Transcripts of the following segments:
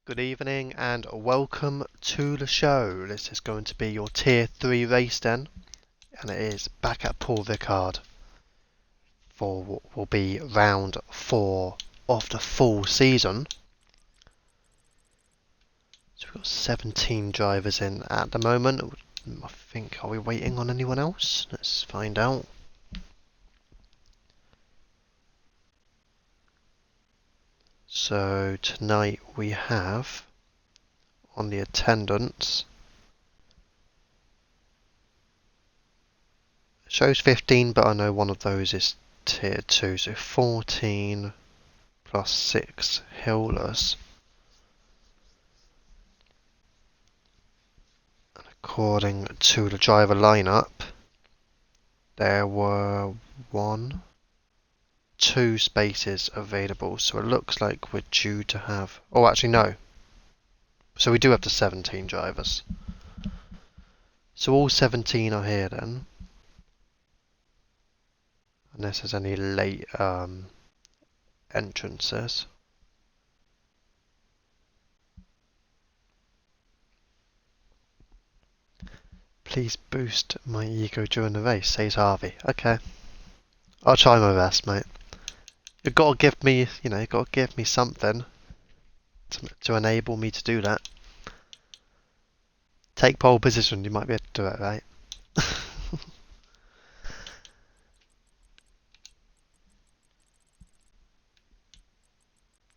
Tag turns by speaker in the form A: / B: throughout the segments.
A: Good evening and welcome to the show. This is going to be your Tier 3 race then, and it is back at Paul Ricard for what will be round 4 of the full season. So we've got 17 drivers in at the moment. I think, are we waiting on anyone else? Let's find out. So tonight we have on the attendance, it shows 15, but I know one of those is Tier 2, so 14 plus 6 Hillers. And according to the driver lineup, there were 2 spaces available, so it looks like we're due to have... Oh, actually no. So we do have the 17 drivers. So all 17 are here then. Unless there's any late entrances. Please boost my ego during the race, says Harvey. Okay. I'll try my best, mate. You've got to give me, you've got to give me something to enable me to do that. Take pole position, you might be able to do it, right?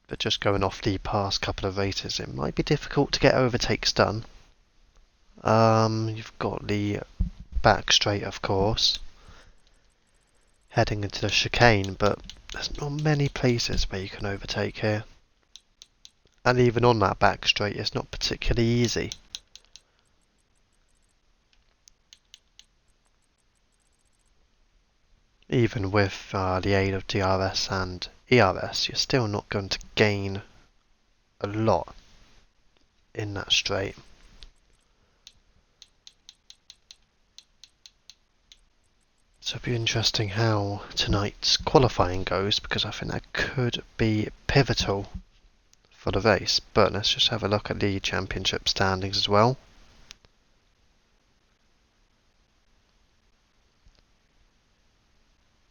A: But just going off the past couple of races, it might be difficult to get overtakes done. You've got the back straight, of course, heading into the chicane, but there's not many places where you can overtake here. And even on that back straight, it's not particularly easy. Even with the aid of DRS and ERS, you're still not going to gain a lot in that straight. So it'll be interesting how tonight's qualifying goes, because I think that could be pivotal for the race. But let's just have a look at the championship standings as well.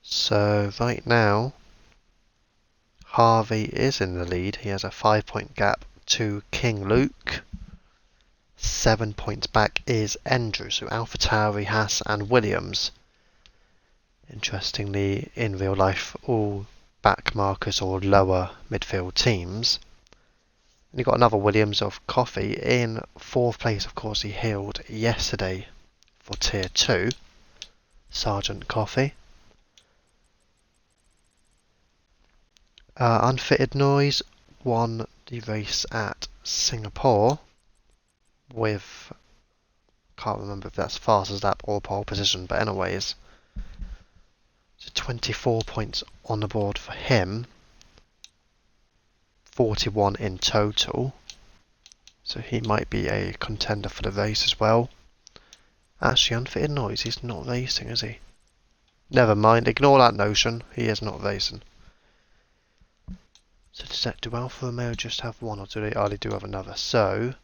A: So right now, Harvey is in the lead. He has a 5-point gap to King Luke. 7 points back is Andrew. So AlphaTauri, Haas and Williams. Interestingly, in real life, all back markers or lower midfield teams. And you've got another Williams of Coffee in 4th place. Of course, he hailed yesterday for Tier 2. Sergeant Coffee. Unfitted Noise won the race at Singapore with, can't remember if that's fastest lap or pole position, but anyways, so 24 points on the board for him, 41 in total, so he might be a contender for the race as well. Actually, Unfitted Noise, he's not racing, is he? Never mind, ignore that notion, he is not racing. So do Alfa Romeo just have one, or do they? Oh, they do have another. So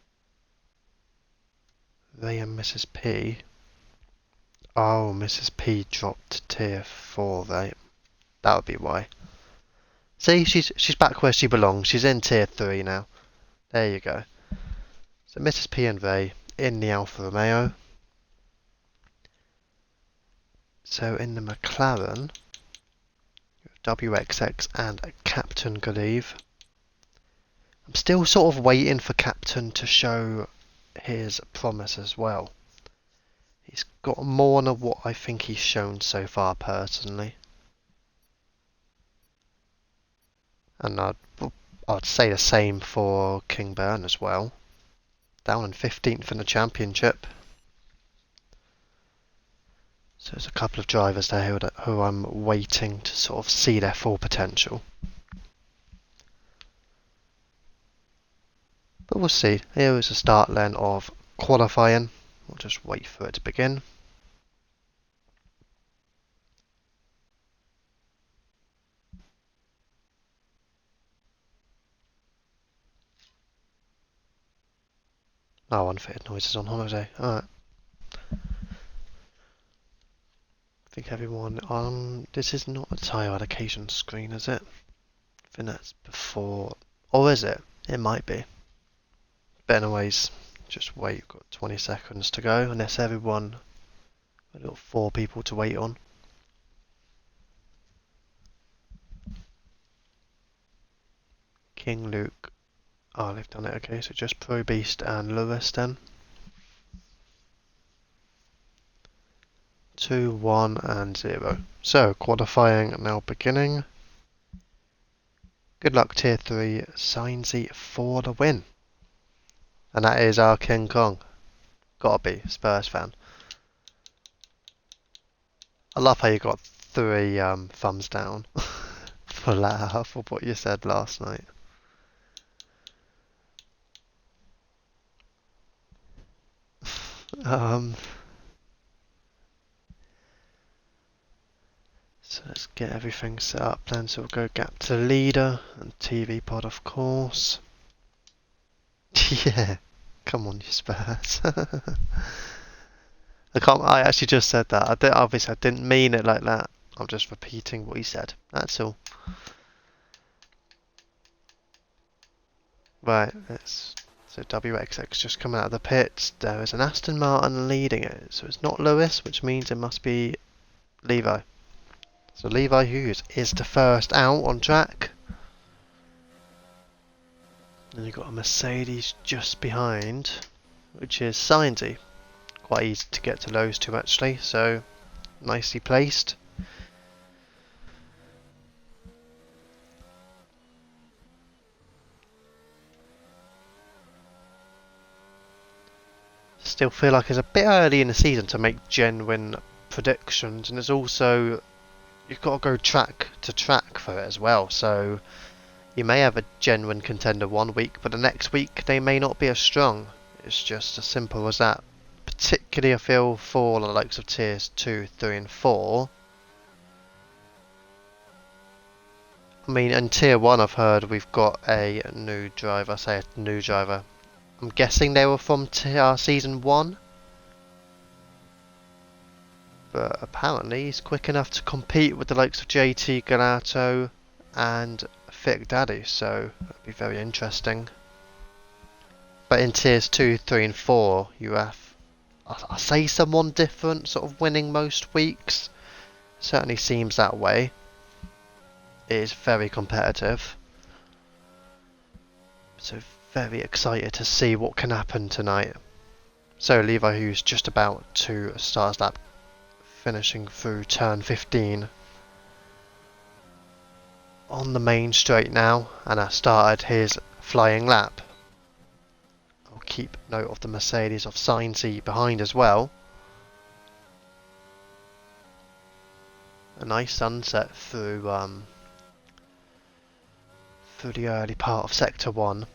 A: they and Mrs. P. Oh, Mrs. P dropped to Tier 4, right? That would be why. See, she's back where she belongs. She's in Tier 3 now. There you go. So Mrs. P and Ray in the Alfa Romeo. So in the McLaren, WXX and Captain Golive. I'm still sort of waiting for Captain to show his promise as well. He's got more than what I think he's shown so far, personally. And I'd say the same for King Burn as well. Down in 15th in the championship. So there's a couple of drivers there who I'm waiting to sort of see their full potential. But we'll see. Here is the start then of qualifying. We'll just wait for it to begin. Oh, unfitted noises on holiday. Alright. I think everyone on... This is not a tyre allocation screen, is it? I think that's before... Or is it? It might be. But anyways, just wait. You've got 20 seconds to go, unless everyone... We've got 4 people to wait on. King Luke. Oh, they've done it. Okay, so just Pro Beast and Lewis then. 2, 1 and 0. So, qualifying now beginning. Good luck tier 3, Signsy for the win. And that is our King Kong. Gotta be, Spurs fan. I love how you got 3 thumbs down for that, for what you said last night. So let's get everything set up then. So we'll go gap to leader and TV pod, of course. Yeah, come on, you Spurs. I actually just said that. Obviously, I didn't mean it like that. I'm just repeating what he said. That's all. Right, so WXX just coming out of the pits. There is an Aston Martin leading it. So it's not Lewis, which means it must be Levi. So Levi Hughes is the first out on track. And you've got a Mercedes just behind, which is Signsy. Quite easy to get to those two actually, so nicely placed. Still feel like it's a bit early in the season to make genuine predictions, and it's also you've got to go track to track for it as well. So you may have a genuine contender one week, but the next week they may not be as strong. It's just as simple as that. Particularly I feel for the likes of tiers 2, 3 and 4. I mean, in tier 1 I've heard we've got a new driver, say a new driver. I'm guessing they were from season 1. But apparently he's quick enough to compete with the likes of JT Galato and Thick Daddy, so that'd be very interesting. But in tiers 2, 3 and 4 you have, I say someone different sort of winning most weeks. Certainly seems that way. It is very competitive. So very excited to see what can happen tonight. So Levi, who's just about to start his lap, finishing through turn 15 on the main straight now, and has started his flying lap. I'll keep note of the Mercedes of Signsy behind as well. A nice sunset through the early part of sector 1.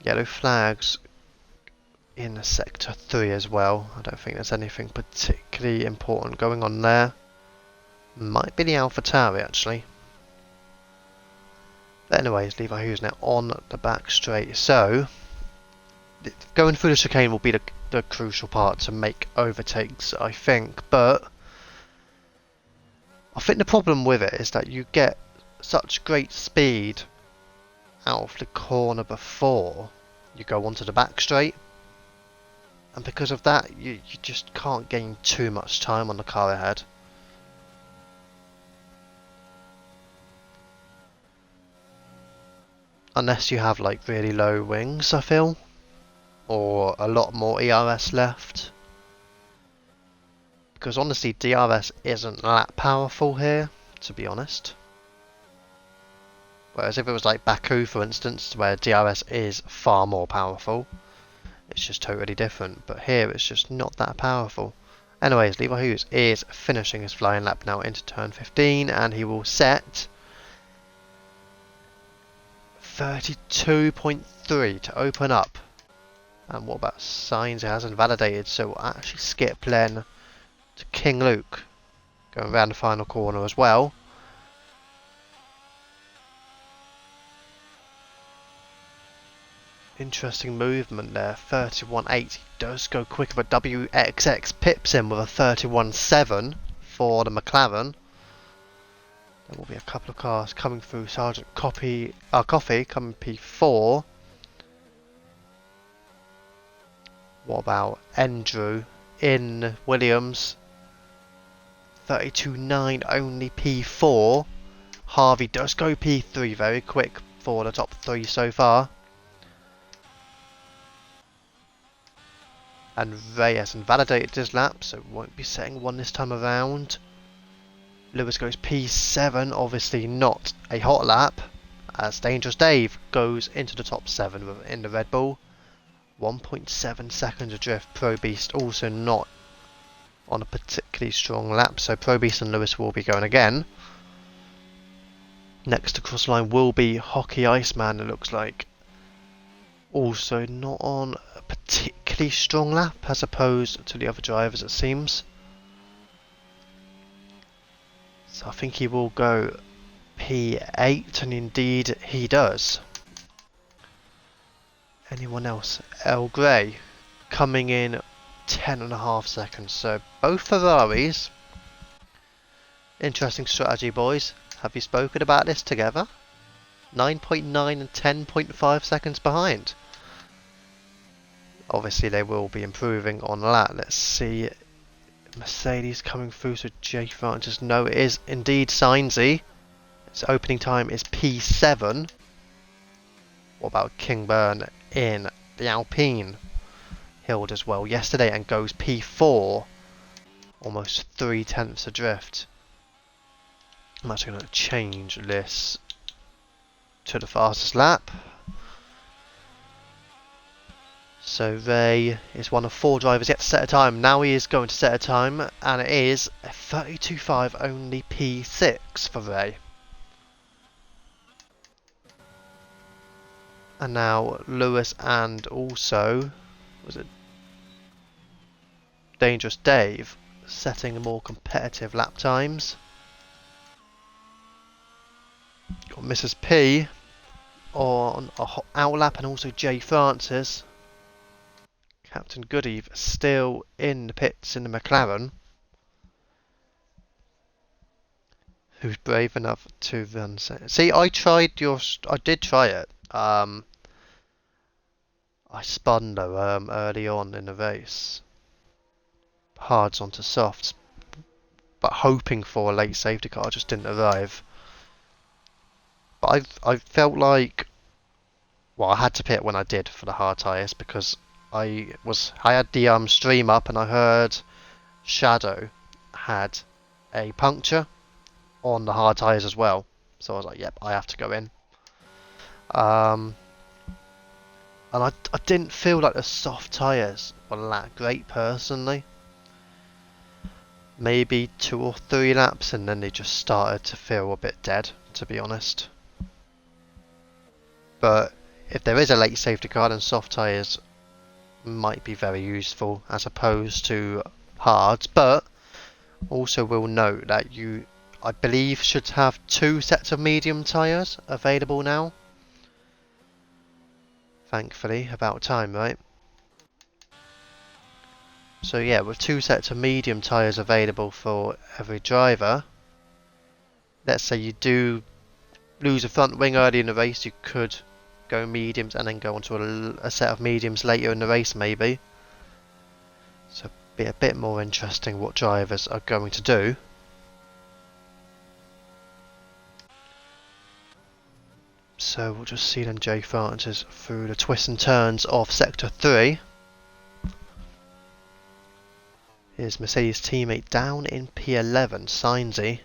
A: Yellow flags in sector 3 as well. I don't think there's anything particularly important going on there. Might be the AlphaTauri actually. But anyways, Levi Hughes now on the back straight. So going through the chicane will be the crucial part to make overtakes, I think. But I think the problem with it is that you get such great speed out of the corner before you go onto the back straight, and because of that you just can't gain too much time on the car ahead. Unless you have like really low wings, I feel, or a lot more ERS left, because honestly DRS isn't that powerful here, to be honest. Whereas if it was like Baku, for instance, where DRS is far more powerful, it's just totally different. But here it's just not that powerful. Anyways, Levi Hughes is finishing his flying lap now into turn 15, and he will set 32.3 to open up. And what about signs? It hasn't validated, so we'll actually skip Len to King Luke, going around the final corner as well. Interesting movement there. 31.8 does go quicker, but WXX pips him with a 31.7 for the McLaren. There will be a couple of cars coming through. Sergeant Coffee coming P4. What about Andrew in Williams? 32.9 only P4. Harvey does go P3, very quick for the top 3 so far. And Reyes invalidated his lap, so won't be setting one this time around. Lewis goes P7, obviously not a hot lap, as Dangerous Dave goes into the top 7 in the Red Bull. 1.7 seconds adrift. Pro Beast also not on a particularly strong lap, so Pro Beast and Lewis will be going again. Next across the line will be Hockey Iceman, it looks like. Also not on a particularly strong lap as opposed to the other drivers, it seems. So I think he will go P8, and indeed he does. Anyone else? El Grey coming in 10.5 seconds. So both Ferraris. Interesting strategy, boys. Have you spoken about this together? 9.9 and 10.5 seconds behind. Obviously they will be improving on that. Let's see. Mercedes coming through, so J Francis. No, it is indeed Sainzy. Its opening time is P7. What about Kingburn in the Alpine? Hilled as well yesterday and goes P4. Almost 3/10 adrift. I'm actually going to change this to the fastest lap. So Ray is one of 4 drivers yet to set a time. Now he is going to set a time, and it is a 32.5 only P6 for Ray. And now Lewis and also, was it Dangerous Dave, setting more competitive lap times. Got Mrs. P on a hot out lap, and also J Francis. Captain Goodeve still in the pits in the McLaren, who's brave enough to run. See, I did try it. I spun though early on in the race, hards onto softs, but hoping for a late safety car just didn't arrive. But I felt like, well, I had to pit when I did for the hard tyres because I had the stream up and I heard Shadow had a puncture on the hard tyres as well, so I was like, yep, I have to go in. And I didn't feel like the soft tyres were that great personally. Maybe 2 or 3 laps and then they just started to feel a bit dead, to be honest. But if there is a late safety car, then soft tyres might be very useful as opposed to hards. But also will note that you, I believe, should have 2 sets of medium tyres available now. Thankfully, about time, right? So yeah, with 2 sets of medium tyres available for every driver, let's say you do lose a front wing early in the race, you could go mediums and then go onto a set of mediums later in the race maybe. So be a bit more interesting what drivers are going to do. So we'll just see then J Francis through the twists and turns of Sector 3. Here's Mercedes teammate down in P11, Sainzy.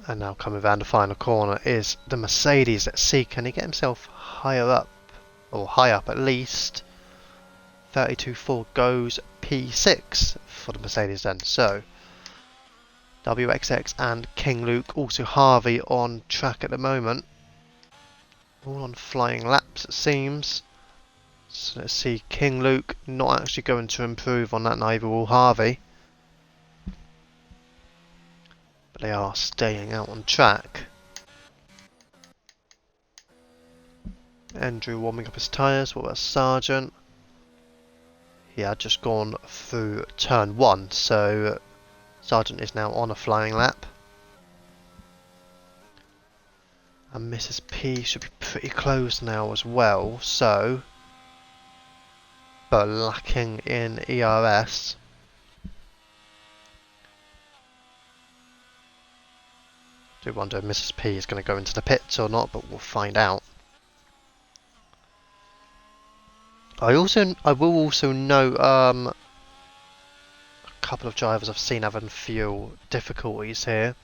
A: And now coming around the final corner is the Mercedes. Let's see, can he get himself higher up, or high up at least. 32.4 goes P6 for the Mercedes then. So WXX and King Luke, also Harvey on track at the moment. All on flying laps it seems. So let's see, King Luke not actually going to improve on that, neither will Harvey. But they are staying out on track. Andrew warming up his tyres. What about Sargent? He had just gone through turn 1, so Sargent is now on a flying lap. And Mrs. P should be pretty close now as well, so... but lacking in ERS. Do wonder if Mrs. P is going to go into the pits or not, but we'll find out. I will also note a couple of drivers I've seen having fuel difficulties here.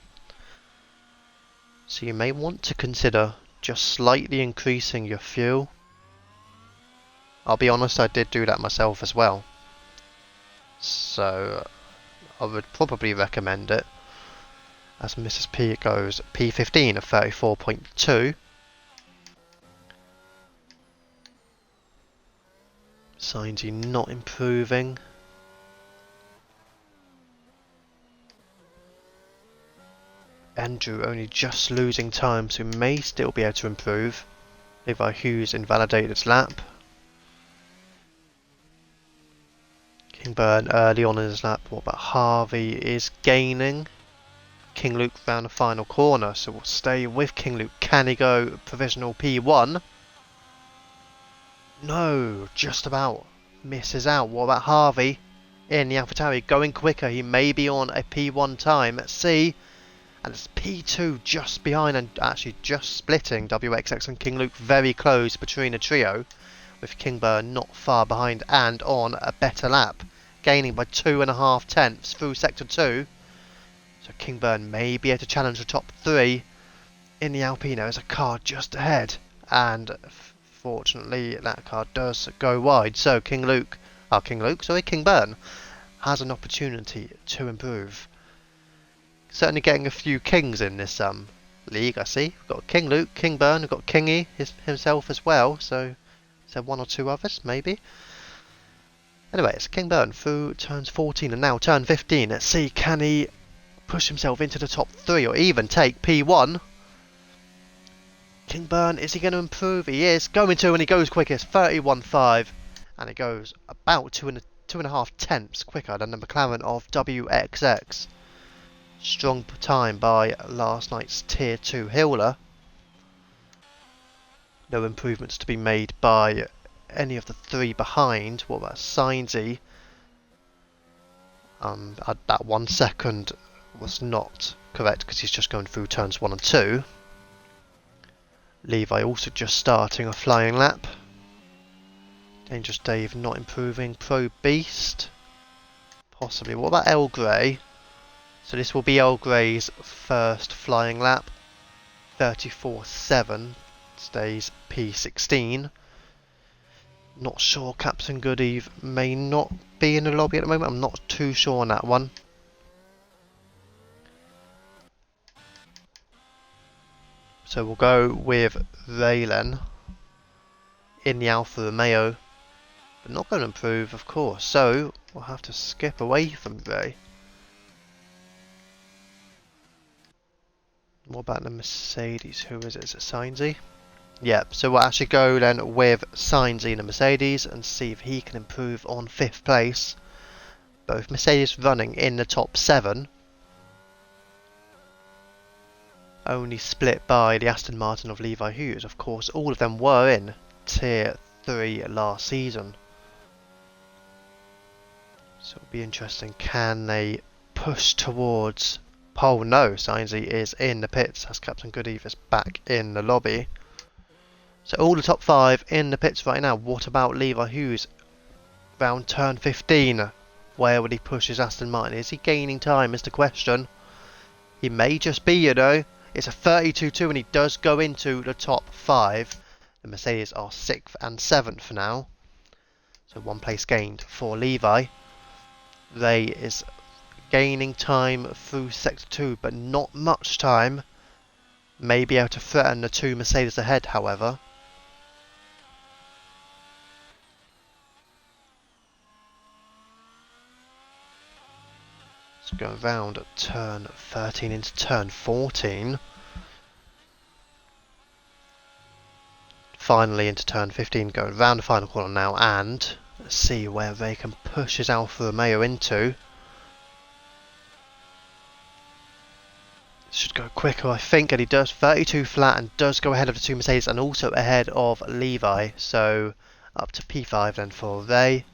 A: So you may want to consider just slightly increasing your fuel. I'll be honest, I did do that myself as well. So I would probably recommend it. As Mrs. P goes P15 of 34.2. Signs you're not improving. Andrew only just losing time, so may still be able to improve. Levi Hughes invalidated his lap. Kingburn early on in his lap. What about Harvey is gaining? King Luke round the final corner, so we'll stay with King Luke. Can he go provisional P1? No, just about misses out. What about Harvey in the AlphaTauri going quicker? He may be on a P1 time. Let's see. And it's P2 just behind and actually just splitting WXX and King Luke very close between a trio, with Kingburn not far behind and on a better lap, gaining by 2.5 tenths through sector 2. So Kingburn may be able to challenge the top 3 in the Alpine. There's a car just ahead, and fortunately that car does go wide. So Kingburn has an opportunity to improve. Certainly getting a few kings in this league, I see. We've got King Luke, Kingburn, we've got Kingy himself as well, so is there one or two others, maybe? Anyway, it's Kingburn through turns 14 and now turn 15. Let's see, can he push himself into the top 3 or even take P1? Kingburn, is he going to improve? He is going to, and he goes quickest, 31.5, and it goes about 2.5 tenths quicker than the McLaren of WXX. Strong time by last night's Tier 2 Hiller. No improvements to be made by any of the 3 behind. What about Sainsy? That 1 second was not correct because he's just going through turns 1 and 2. Levi also just starting a flying lap. Dangerous Dave not improving. Pro Beast possibly. What about El Grey? So this will be El Grey's first flying lap. 34.7, stays P16. Not sure Captain Goodeve may not be in the lobby at the moment. I'm not too sure on that one. So we'll go with Raylan in the Alfa Romeo, but not going to improve, of course. So we'll have to skip away from Ray. What about the Mercedes? Who is it? Is it Sainsy? Yep, so we'll actually go then with Sainsy in the Mercedes and see if he can improve on 5th place. Both Mercedes running in the top 7. Only split by the Aston Martin of Levi Hughes. Of course, all of them were in Tier 3 last season. So it'll be interesting. Can they push towards pole? No, Sainsy is in the pits as Captain Goodeve is back in the lobby. So all the top 5 in the pits right now. What about Levi Hughes? Round turn 15. Where would he push his Aston Martin? Is he gaining time is the question. He may just be, you know. It's a 32.2 and he does go into the top 5. The Mercedes are 6th and 7th now. So 1 place gained for Levi. Ray is gaining time through sector 2, but not much time. May be able to threaten the 2 Mercedes ahead, however. Let's go around at turn 13 into turn 14. Finally into turn 15, going round the final corner now, and let's see where they can push his Alfa Romeo into. Should go quicker, I think, and he does 32 flat and does go ahead of the two Mercedes and also ahead of Levi. So up to P5 then for Ray.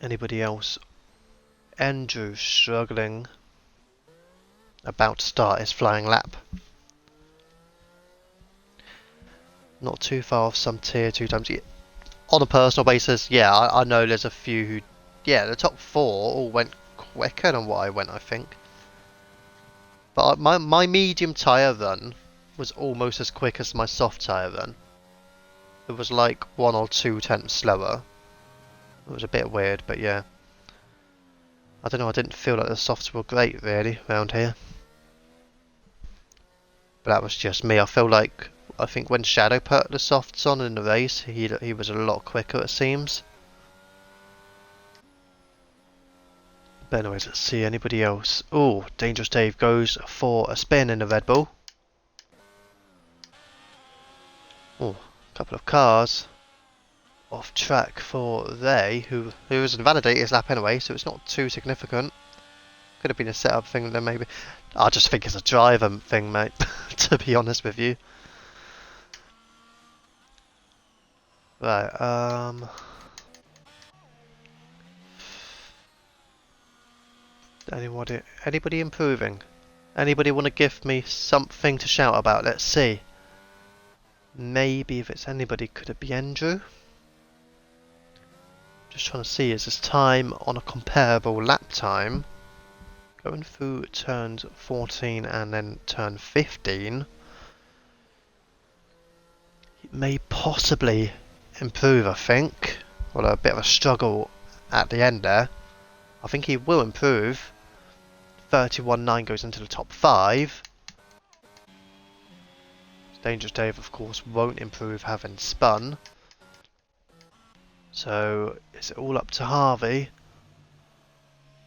A: Anybody else? Andrew struggling. About to start his flying lap. Not too far off some tier 2 times. On a personal basis, yeah, I know there's a few who, yeah, the top 4 all went quicker than what I went, I think. But my medium tyre run was almost as quick as my soft tyre run. It was like 1 or 2 tenths slower. It was a bit weird, but yeah. I don't know, I didn't feel like the softs were great really around here. But that was just me. I feel like, I think when Shadow put the softs on in the race, he was a lot quicker it seems. But anyways, let's see anybody else. Oh, Dangerous Dave goes for a spin in the Red Bull. Oh, a couple of cars off track for Ray, who has invalidated his lap anyway, so it's not too significant. Could have been a setup thing then maybe. I just think it's a driver thing, mate, to be honest with you. Right, anybody improving? Anybody want to give me something to shout about? Let's see. Maybe if it's anybody, could it be Andrew? Just trying to see, is his time on a comparable lap time? Going through turns 14 and then turn 15. He may possibly improve, I think. Although a bit of a struggle at the end there. I think he will improve. 31.9 goes into the top 5. Dangerous Dave, of course, won't improve having spun. So, is it all up to Harvey?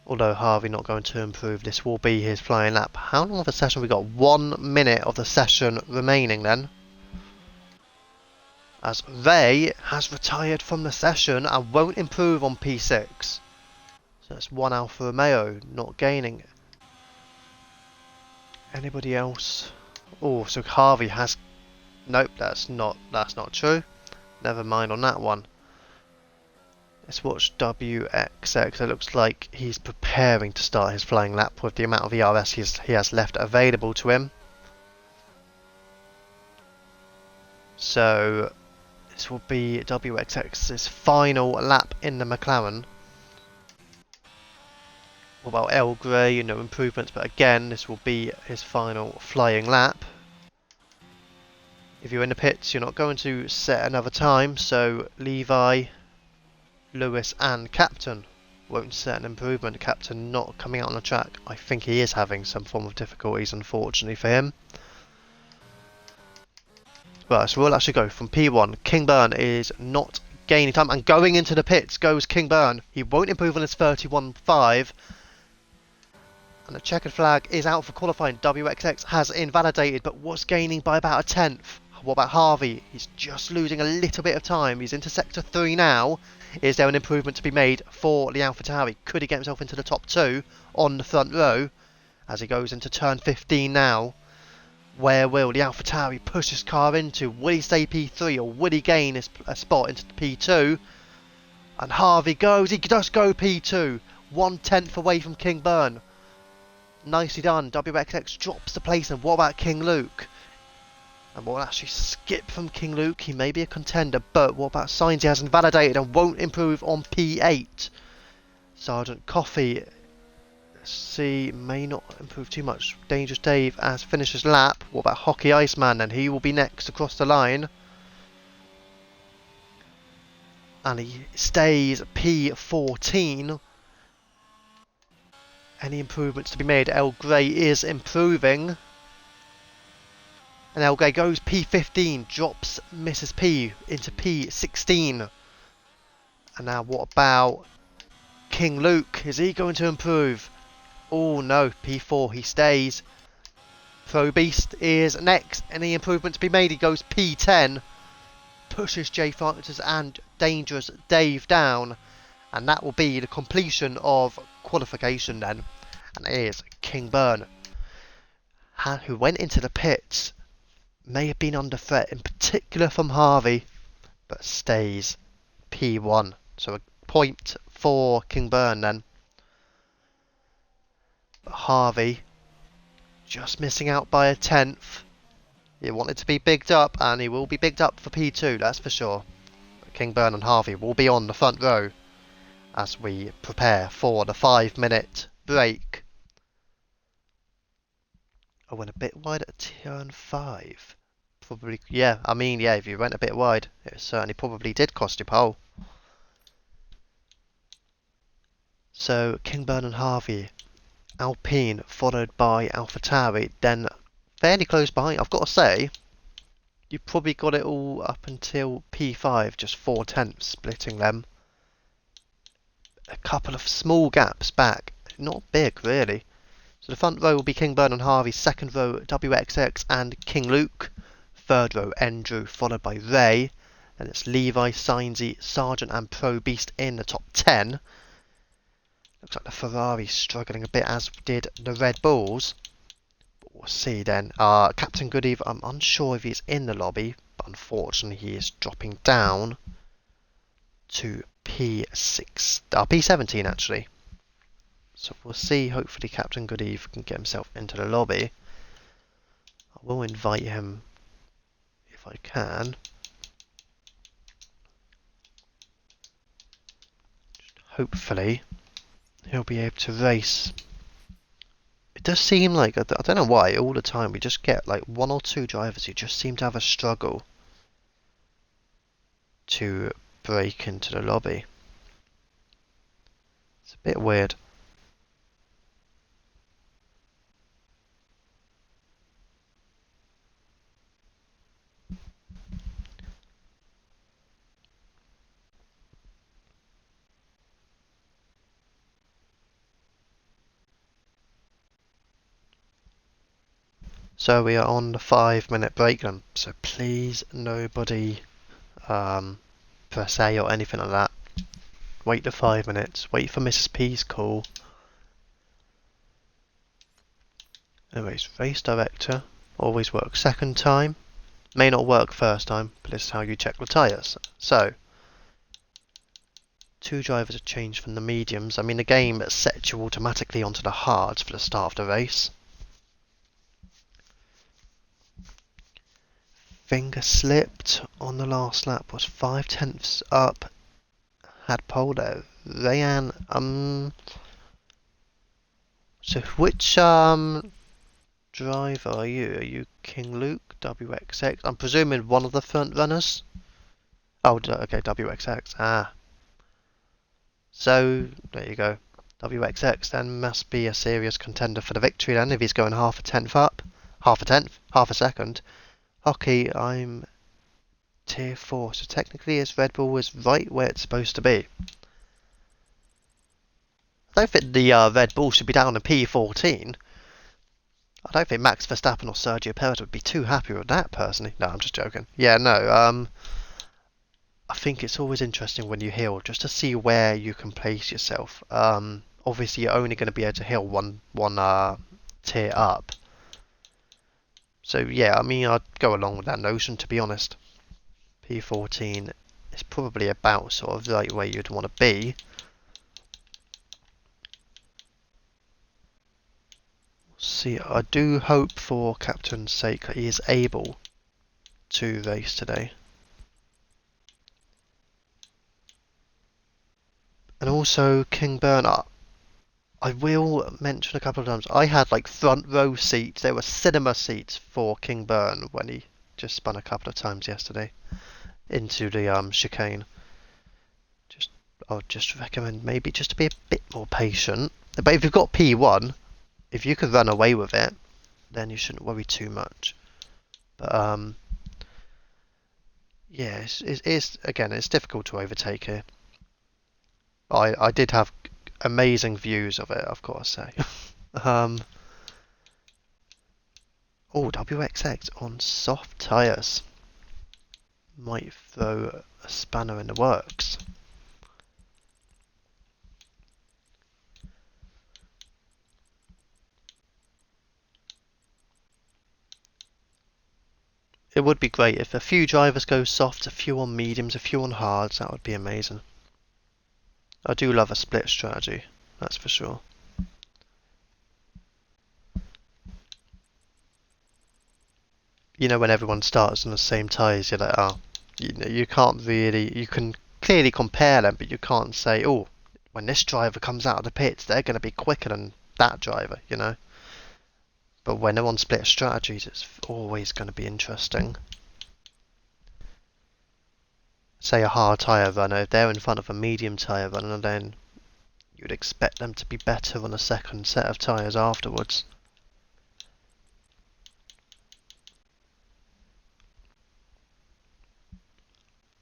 A: Although Harvey not going to improve, this will be his flying lap. How long of a session have we got? 1 minute of the session remaining then. As Ray has retired from the session and won't improve on P6. So that's 1 Alfa Romeo not gaining. Anybody else? Oh, so Harvey has... Nope, that's not true. Never mind on that one. Let's watch WXX. It looks like he's preparing to start his flying lap with the amount of ERS he has left available to him. So this will be WXX's final lap in the McLaren. What about El Grey? No improvements, but again, this will be his final flying lap. If you're in the pits, you're not going to set another time, so Levi, Lewis and Captain won't set an improvement. Captain not coming out on the track. I think he is having some form of difficulties, unfortunately for him. Right, so we'll actually go from P1. King Burn is not gaining time, and going into the pits goes King Burn. He won't improve on his 31.5. And the checkered flag is out for qualifying. WXX has invalidated, but was gaining by about a tenth. What about Harvey? He's just losing a little bit of time. He's into sector 3 now. Is there an improvement to be made for the AlphaTauri? Could he get himself into the top 2 on the front row as he goes into turn 15 now? Where will the AlphaTauri push his car into? Will he stay P3 or will he gain a spot into P2? And Harvey goes. He does go P2. 1/10 away from King Burn. Nicely done. WXX drops the place. And what about King Luke? And we'll actually skip from King Luke. He may be a contender, but what about Sainz? He has invalidated and won't improve on P8. Sergeant Coffee, let's see, may not improve too much. Dangerous Dave has finished his lap. What about Hockey Iceman? Then he will be next across the line. And he stays P14. Any improvements to be made? El Grey is improving. And El Grey goes P15, drops Mrs. P into P16. And now what about King Luke, is he going to improve? Oh no, P4, he stays. Pro Beast is next. Any improvement to be made? He goes P10. Pushes J Fighters and Dangerous Dave down. And that will be the completion of qualification then. And it is King Burn, who went into the pits. May have been under threat, in particular from Harvey, but stays P1. So a point for King Burn then. But Harvey just missing out by a tenth. He wanted to be bigged up, and he will be bigged up for P2, that's for sure. But King Burn and Harvey will be on the front row as we prepare for the 5-minute break. I went a bit wide at turn 5. Probably, yeah, I mean, yeah, if you went a bit wide, it certainly probably did cost you pole. So, King Burn and Harvey, Alpine, followed by AlphaTauri, then fairly close behind. I've got to say, you probably got it all up until P5, just 4/10 splitting them. A couple of small gaps back, not big really. So the front row will be King Burn and Harvey, second row WXX and King Luke, third row Andrew, followed by Ray, then it's Levi, Sainsy, Sargent and Pro Beast in the top 10. Looks like the Ferrari struggling a bit, as did the Red Bulls. But we'll see then. Captain Goodeve, I'm unsure if he's in the lobby, but unfortunately he is dropping down to P17 actually. So we'll see, hopefully Captain Goodeve can get himself into the lobby. I will invite him if I can. Hopefully he'll be able to race. It does seem like, I don't know why, all the time we just get like 1 or 2 drivers who just seem to have a struggle to break into the lobby. It's a bit weird. So we are on the 5-minute break then, so please nobody press A or anything like that. Wait the 5 minutes, wait for Mrs. P's call. Anyways, race director always works second time. May not work first time, but this is how you check the tyres. So, 2 drivers have changed from the mediums. I mean, the game sets you automatically onto the hards for the start of the race. Finger slipped on the last lap, was 5/10 up. Had pole there. Rayan, so which driver are you? Are you King Luke, WXX? I'm presuming one of the front runners. Oh, okay, WXX. Ah. So, there you go. WXX then must be a serious contender for the victory then, if he's going half a tenth up. Half a tenth? Half a second. Hockey, I'm tier 4, so technically his Red Bull is right where it's supposed to be. I don't think the Red Bull should be down in P14. I don't think Max Verstappen or Sergio Perez would be too happy with that, personally. No, I'm just joking. Yeah, no, I think it's always interesting when you heal, just to see where you can place yourself. Obviously, you're only going to be able to heal one tier up. So, yeah, I mean, I'd go along with that notion, to be honest. P14 is probably about sort of right where you'd want to be. See, I do hope for Captain's sake that he is able to race today. And also, King Bernard, I will mention a couple of times, I had like front row seats, there were cinema seats for King Burn when he just spun a couple of times yesterday into the chicane. I would just recommend maybe just to be a bit more patient. But if you've got P1, if you could run away with it, then you shouldn't worry too much. But yeah, it's again, it's difficult to overtake here. I did have amazing views of it, I've got to say. um, oh, WXX on soft tyres might throw a spanner in the works. It would be great if a few drivers go soft, a few on mediums, a few on hards. That would be amazing. I do love a split strategy, that's for sure. You know, when everyone starts on the same tyres, you're like, oh, you can't really, you can clearly compare them, but you can't say, oh, when this driver comes out of the pits, they're going to be quicker than that driver, you know. But when they're on split strategies, it's always going to be interesting. Say a hard tyre runner, if they're in front of a medium tyre runner, then you'd expect them to be better on a second set of tyres afterwards.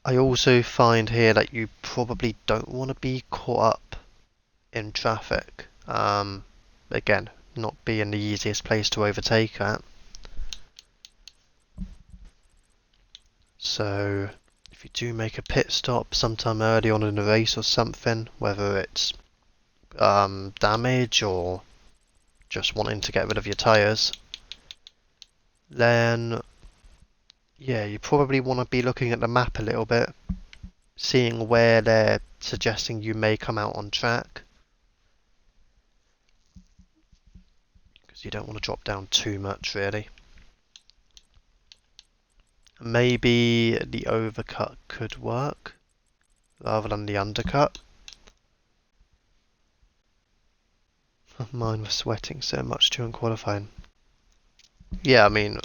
A: I also find here that you probably don't want to be caught up in traffic. Again, not being the easiest place to overtake at. So if you do make a pit stop sometime early on in the race or something, whether it's damage or just wanting to get rid of your tyres, then yeah, you probably want to be looking at the map a little bit, seeing where they're suggesting you may come out on track, because you don't want to drop down too much really. Maybe the overcut could work rather than the undercut. Mine was sweating so much during qualifying. Yeah, I mean,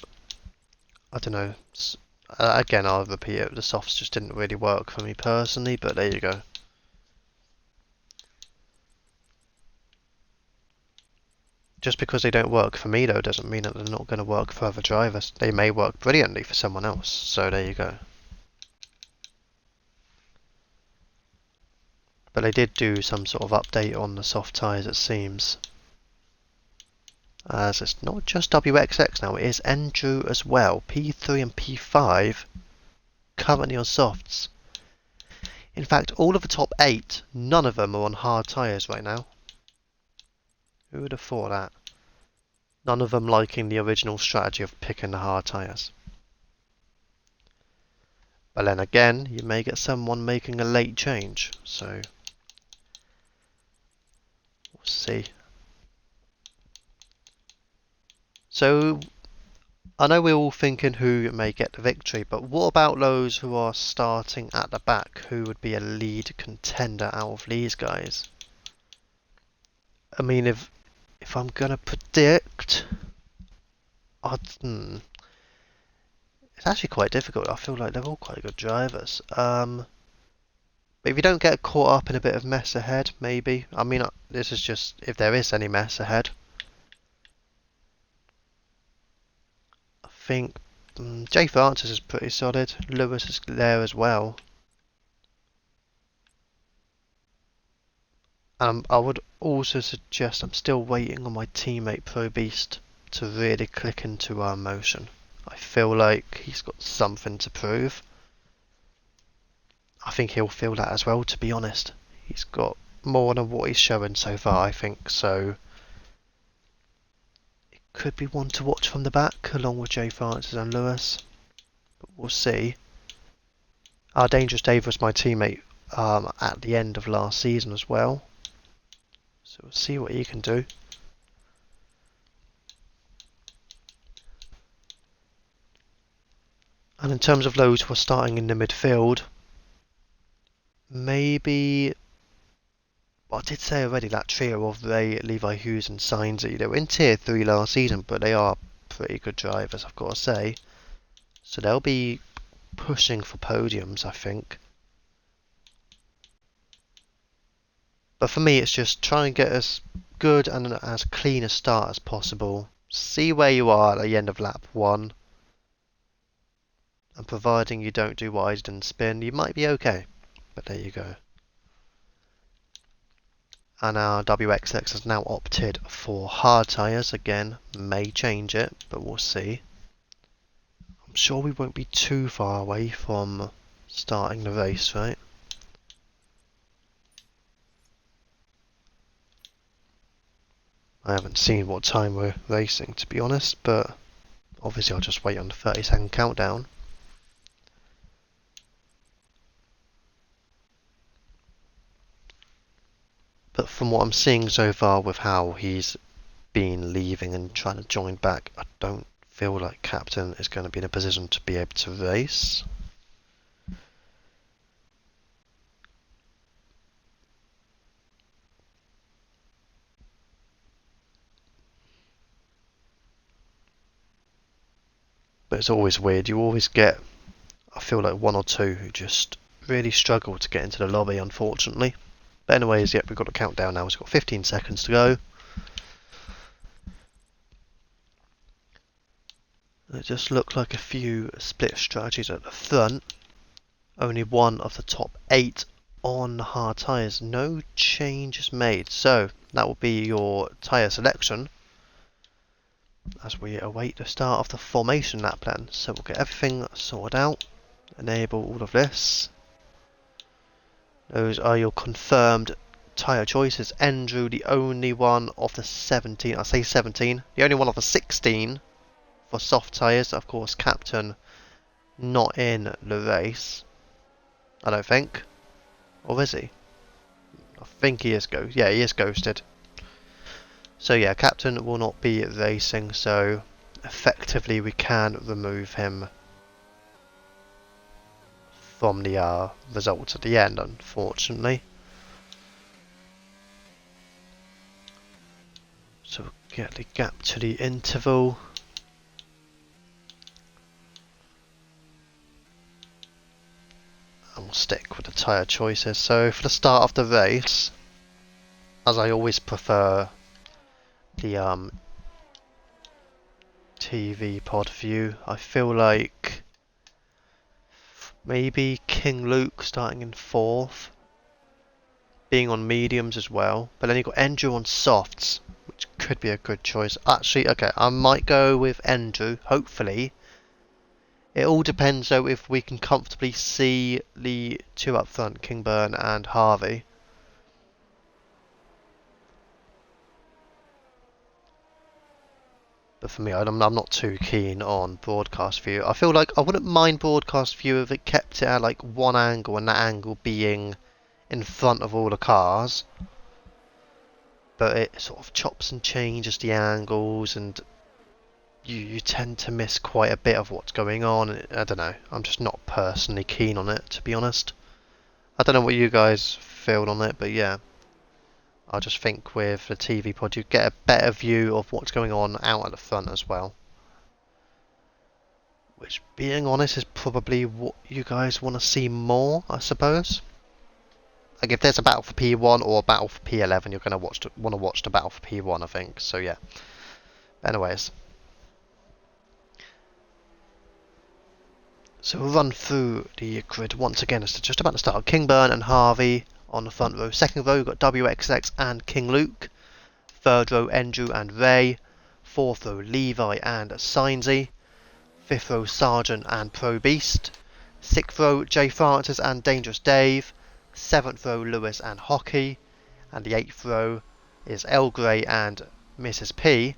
A: I don't know. Again, I'll repeat it. The softs just didn't really work for me personally, but there you go. Just because they don't work for me, though, doesn't mean that they're not going to work for other drivers. They may work brilliantly for someone else, so there you go. But they did do some sort of update on the soft tyres, it seems. As it's not just WXX now, it is Enduro as well. P3 and P5 currently on softs. In fact, all of the top 8, none of them are on hard tyres right now. Who would have thought that? None of them liking the original strategy of picking the hard tyres. But then again, you may get someone making a late change, so we'll see. So, I know we're all thinking who may get the victory, but what about those who are starting at the back? Who would be a lead contender out of these guys? I mean, if I'm gonna predict, it's actually quite difficult. I feel like they're all quite good drivers. But if you don't get caught up in a bit of mess ahead, maybe. I mean, this is just if there is any mess ahead. I think Jay Francis is pretty solid. Lewis is there as well. I would also suggest I'm still waiting on my teammate Pro Beast to really click into our motion. I feel like he's got something to prove. I think he'll feel that as well, to be honest. He's got more than what he's showing so far, I think, so it could be one to watch from the back, along with Jay Francis and Lewis. But we'll see. Our Dangerous Dave was my teammate at the end of last season as well. So we'll see what he can do. And in terms of those who are starting in the midfield, maybe, well, I did say already that trio of Ray, Levi Hughes and Sainz, they were in tier 3 last season, but they are pretty good drivers, I've got to say. So they'll be pushing for podiums, I think. But for me, it's just try and get as good and as clean a start as possible. See where you are at the end of lap 1. And providing you don't do wide and spin, you might be okay. But there you go. And our WXX has now opted for hard tyres again. May change it, but we'll see. I'm sure we won't be too far away from starting the race, right? I haven't seen what time we're racing, to be honest, but obviously I'll just wait on the 30-second countdown. But from what I'm seeing so far with how he's been leaving and trying to join back, I don't feel like Captain is going to be in a position to be able to race. But it's always weird, you always get, I feel like one or two who just really struggle to get into the lobby, unfortunately. But anyways, yep, we've got a countdown now, we've got 15 seconds to go. It just looked like a few split strategies at the front. Only one of the top 8 on hard tyres. No changes made. So that will be your tyre selection as we await the start of the formation lap plan. So we'll get everything sorted out. Enable all of this. Those are your confirmed tyre choices. Andrew, the only one of the 17, I say 17, the only one of the 16 for soft tyres. Of course, Captain not in the race, I don't think. Or is he? I think he is ghosted. Yeah, he is ghosted. So yeah, Captain will not be racing, so effectively we can remove him from the results at the end, unfortunately. So we'll get the gap to the interval. And we'll stick with the tyre choices. So for the start of the race, as I always prefer the TV pod view, I feel like maybe King Luke starting in 4th, being on mediums as well, but then you've got Andrew on softs, which could be a good choice. Actually, okay, I might go with Andrew, hopefully. It all depends though if we can comfortably see the two up front, Kingburn and Harvey. But for me, I'm not too keen on broadcast view. I feel like I wouldn't mind broadcast view if it kept it at like one angle, and that angle being in front of all the cars. But it sort of chops and changes the angles, and you tend to miss quite a bit of what's going on. I don't know. I'm just not personally keen on it, to be honest. I don't know what you guys feel on it, but yeah. I just think with the TV pod you get a better view of what's going on out at the front as well. Which, being honest, is probably what you guys want to see more, I suppose. Like if there's a battle for P1 or a battle for P11, you're going to want to watch the battle for P1, I think. So yeah. Anyways. So we'll run through the grid once again. It's just about to start. Kingburn and Harvey on the front row. Second row, we've got WXX and King Luke. Third row, Andrew and Ray. Fourth row, Levi and Sainsy. Fifth row, Sergeant and Pro Beast. Sixth row, Jay Francis and Dangerous Dave. Seventh row, Lewis and Hockey. And the eighth row is El Grey and Mrs. P,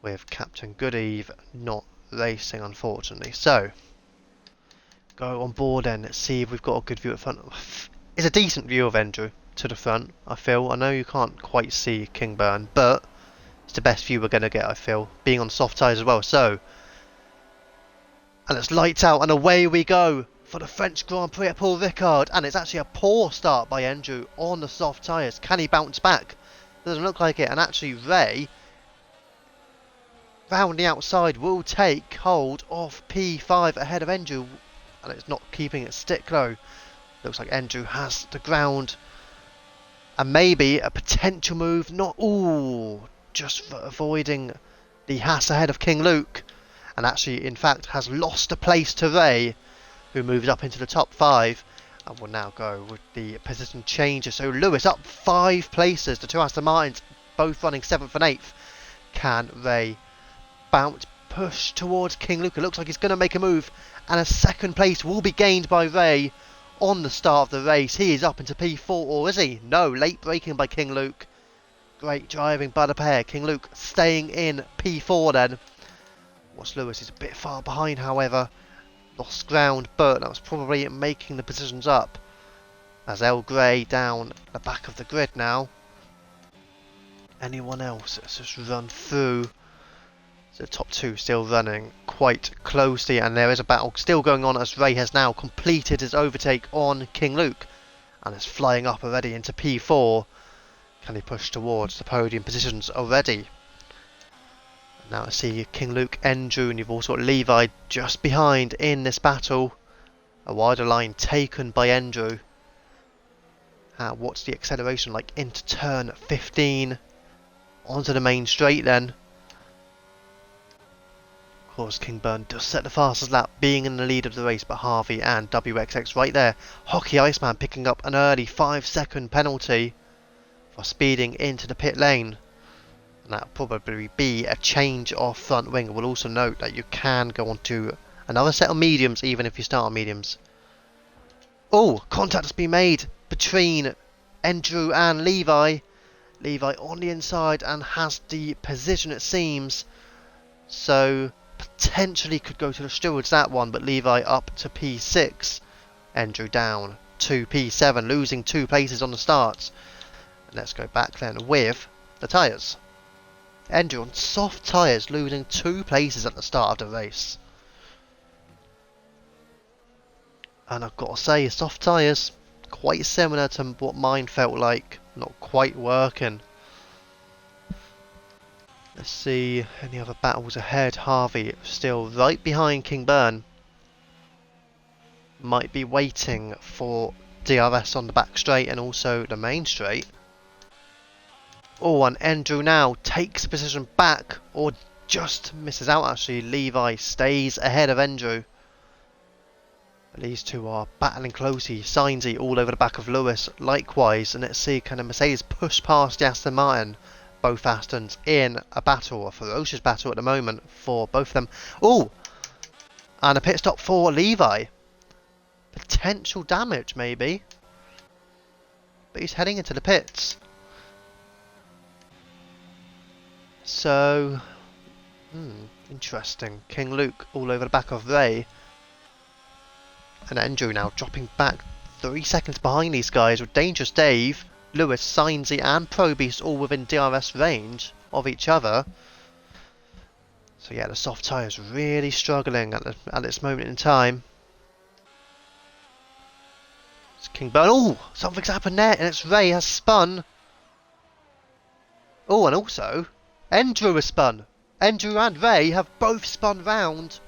A: with Captain Goodeve not racing, unfortunately. So, go on board then, let's see if we've got a good view at front. It's a decent view of Andrew to the front, I feel. I know you can't quite see Kingburn, but it's the best view we're going to get, I feel, being on soft tyres as well. So, and it's lights out and away we go for the French Grand Prix at Paul Ricard. And it's actually a poor start by Andrew on the soft tyres. Can he bounce back? Doesn't look like it. And actually Ray, round the outside, will take hold of P5 ahead of Andrew. And it's not keeping it stick though. Looks like Andrew has the ground. And maybe a potential move. Not, ooh, just for avoiding the Haas ahead of King Luke. And actually, in fact, has lost a place to Ray, who moves up into the top 5. And we'll now go with the position changes. So Lewis up 5 places. The two Aston Martins both running 7th and 8th. Can Ray bounce, push towards King Luke? It looks like he's going to make a move. And a second place will be gained by Ray on the start of the race. He is up into P4, or is he? No, late braking by King Luke. Great driving by the pair. King Luke staying in P4 then. Watch Lewis, he's a bit far behind, however. Lost ground, but that was probably making the positions up. As El Grey down the back of the grid now. Anyone else? Let's just run through. So the top two still running quite closely, and there is a battle still going on as Ray has now completed his overtake on King Luke and is flying up already into P4. Can he push towards the podium positions already? Now I see King Luke, Andrew, and you've also got Levi just behind in this battle. A wider line taken by Andrew. What's the acceleration like into turn 15? Onto the main straight then. Of course, Kingburn does set the fastest lap, being in the lead of the race, but Harvey and WXX right there. Hockey Iceman picking up an early 5-second penalty for speeding into the pit lane. And that'll probably be a change of front wing. We'll also note that you can go on to another set of mediums even if you start on mediums. Oh, contact has been made between Andrew and Levi. Levi on the inside and has the position, it seems. So potentially could go to the stewards that one, but Levi up to P6. Andrew down to P7, losing 2 places on the starts. And let's go back then with the tyres. Andrew on soft tyres, losing 2 places at the start of the race. And I've got to say, soft tyres, quite similar to what mine felt like. Not quite working. Let's see, any other battles ahead. Harvey still right behind Kingburn. Might be waiting for DRS on the back straight and also the main straight. Oh, and Andrew now takes a position back, or just misses out actually. Levi stays ahead of Andrew. These two are battling closely. Sainsy all over the back of Lewis likewise. And let's see, can a Mercedes push past the Aston Martin? Both Astons in a battle, a ferocious battle at the moment for both of them. Oh! And a pit stop for Levi. Potential damage maybe. But he's heading into the pits. So, interesting. King Luke all over the back of Ray. And Andrew now dropping back 3 seconds behind these guys with Dangerous Dave, Lewis, Sainsy and Pro Beast all within DRS range of each other. So yeah, the soft tyres really struggling at this moment in time. It's Kingburn. Oh, something's happened there, and it's Ray has spun. Oh, and also Andrew has spun. Andrew and Ray have both spun round,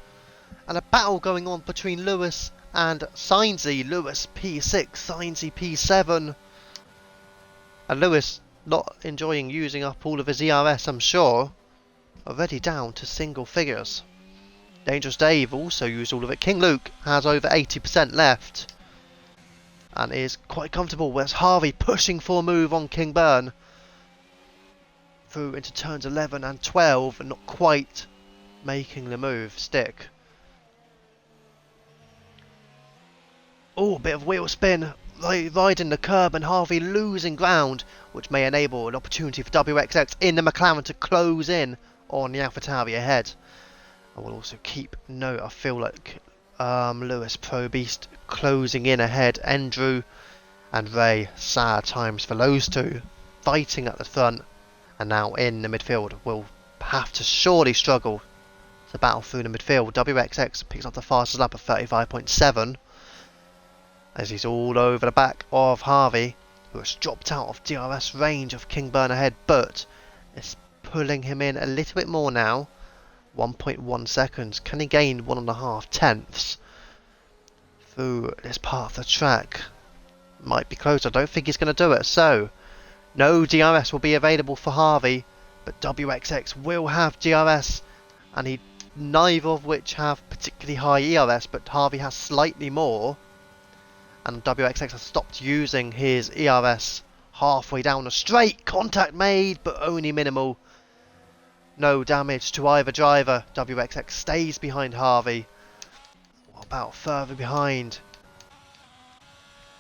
A: and a battle going on between Lewis and Sainsy. Lewis P6, Sainsy P7. And Lewis not enjoying using up all of his ERS, I'm sure. Already down to single figures. Dangerous Dave also used all of it. King Luke has over 80% left. And is quite comfortable. Whereas Harvey pushing for a move on Kingburn. Through into turns 11 and 12. And not quite making the move stick. Oh, a bit of wheel spin, riding the curb, and Harvey losing ground, which may enable an opportunity for WXX in the McLaren to close in on the AlphaTauri ahead. I will also keep note, I feel like Lewis Pro Beast closing in ahead. Andrew and Ray, sad times for those two, fighting at the front and now in the midfield. Will have to surely struggle to battle through the midfield. WXX picks up the fastest lap of 35.7. As he's all over the back of Harvey, who has dropped out of DRS range of Kingburn ahead, but it's pulling him in a little bit more now. 1.1 seconds. Can he gain 1.5 tenths through this part of the track? Might be close. I don't think he's going to do it. So, no DRS will be available for Harvey, but WXX will have DRS, and neither of which have particularly high ERS, but Harvey has slightly more. and WXX has stopped using his ERS halfway down the straight. Contact made, but only minimal. No damage to either driver. WXX stays behind Harvey. What about further behind?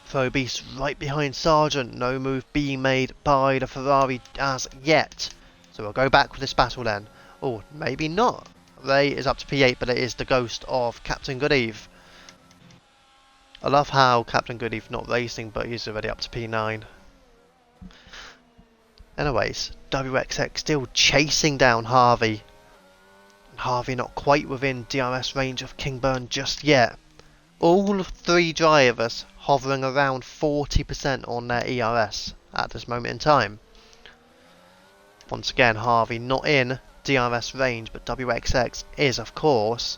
A: Pro Beast right behind Sargent. No move being made by the Ferrari as yet. So we'll go back with this battle then. Oh, maybe not. Ray is up to P8, but it is the ghost of Captain Goodeve. I love how Captain Goodeve not racing, but he's already up to P9. Anyways, WXX still chasing down Harvey. And Harvey not quite within DRS range of Kingburn just yet. All 3 drivers hovering around 40% on their ERS at this moment in time. Once again, Harvey not in DRS range, but WXX is, of course.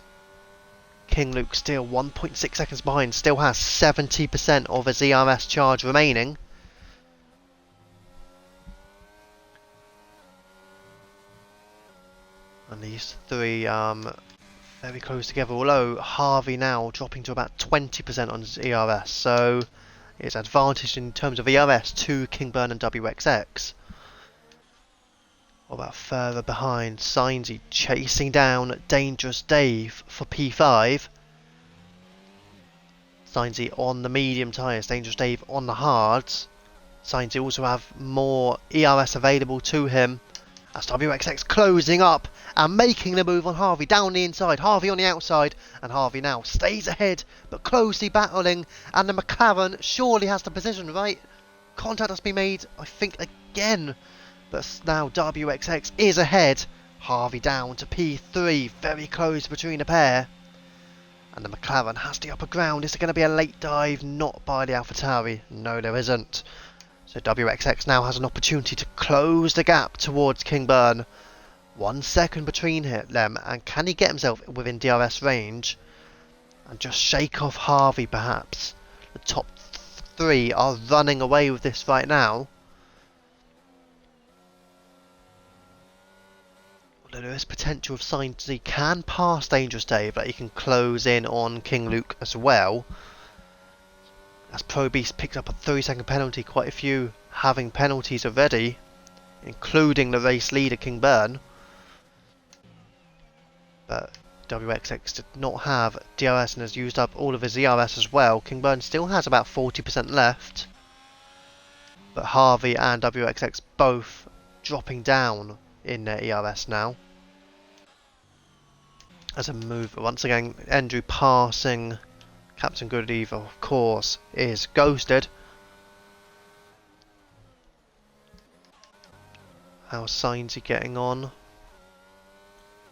A: King Luke still 1.6 seconds behind, still has 70% of his ERS charge remaining. And these 3 very close together, although Harvey now dropping to about 20% on his ERS, so it's advantage in terms of ERS to Kingburn and WXX. What about further behind? Sainsy chasing down Dangerous Dave for P5. Sainsy on the medium tyres, Dangerous Dave on the hards. Sainsy also have more ERS available to him. As WXX closing up and making the move on Harvey down the inside. Harvey on the outside, and Harvey now stays ahead but closely battling, and the McLaren surely has the position, right? Contact has been made, I think, again, but now WXX is ahead. Harvey down to P3, very close between the pair, and the McLaren has the upper ground. Is it going to be a late dive? Not by the AlphaTauri. No, there isn't. So WXX now has an opportunity to close the gap towards Kingburn. 1 second between them, and can he get himself within DRS range and just shake off Harvey perhaps? The top 3 are running away with this right now. Although there is potential of signs he can pass Dangerous Dave, but he can close in on King Luke as well. As Pro Beast picks up a 30-second penalty, quite a few having penalties already, including the race leader Kingburn. But WXX did not have DRS and has used up all of his ERS as well. Kingburn still has about 40% left, but Harvey and WXX both dropping down in their ERS now. As a move, once again, Andrew passing Captain Goodeve, of course, is ghosted. How's Sainsy getting on?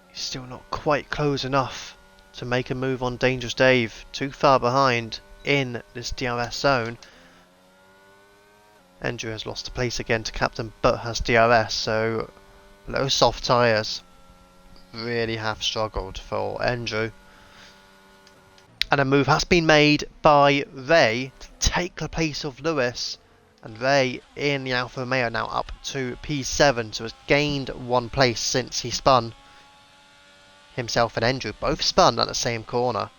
A: He's still not quite close enough to make a move on Dangerous Dave. Too far behind in this DRS zone. Andrew has lost a place again to Captain, but has DRS, so those soft tyres really have struggled for Andrew. And a move has been made by Ray to take the place of Lewis, and Ray in the Alfa Romeo now up to P7, so has gained 1 place since he spun. Himself and Andrew both spun at the same corner,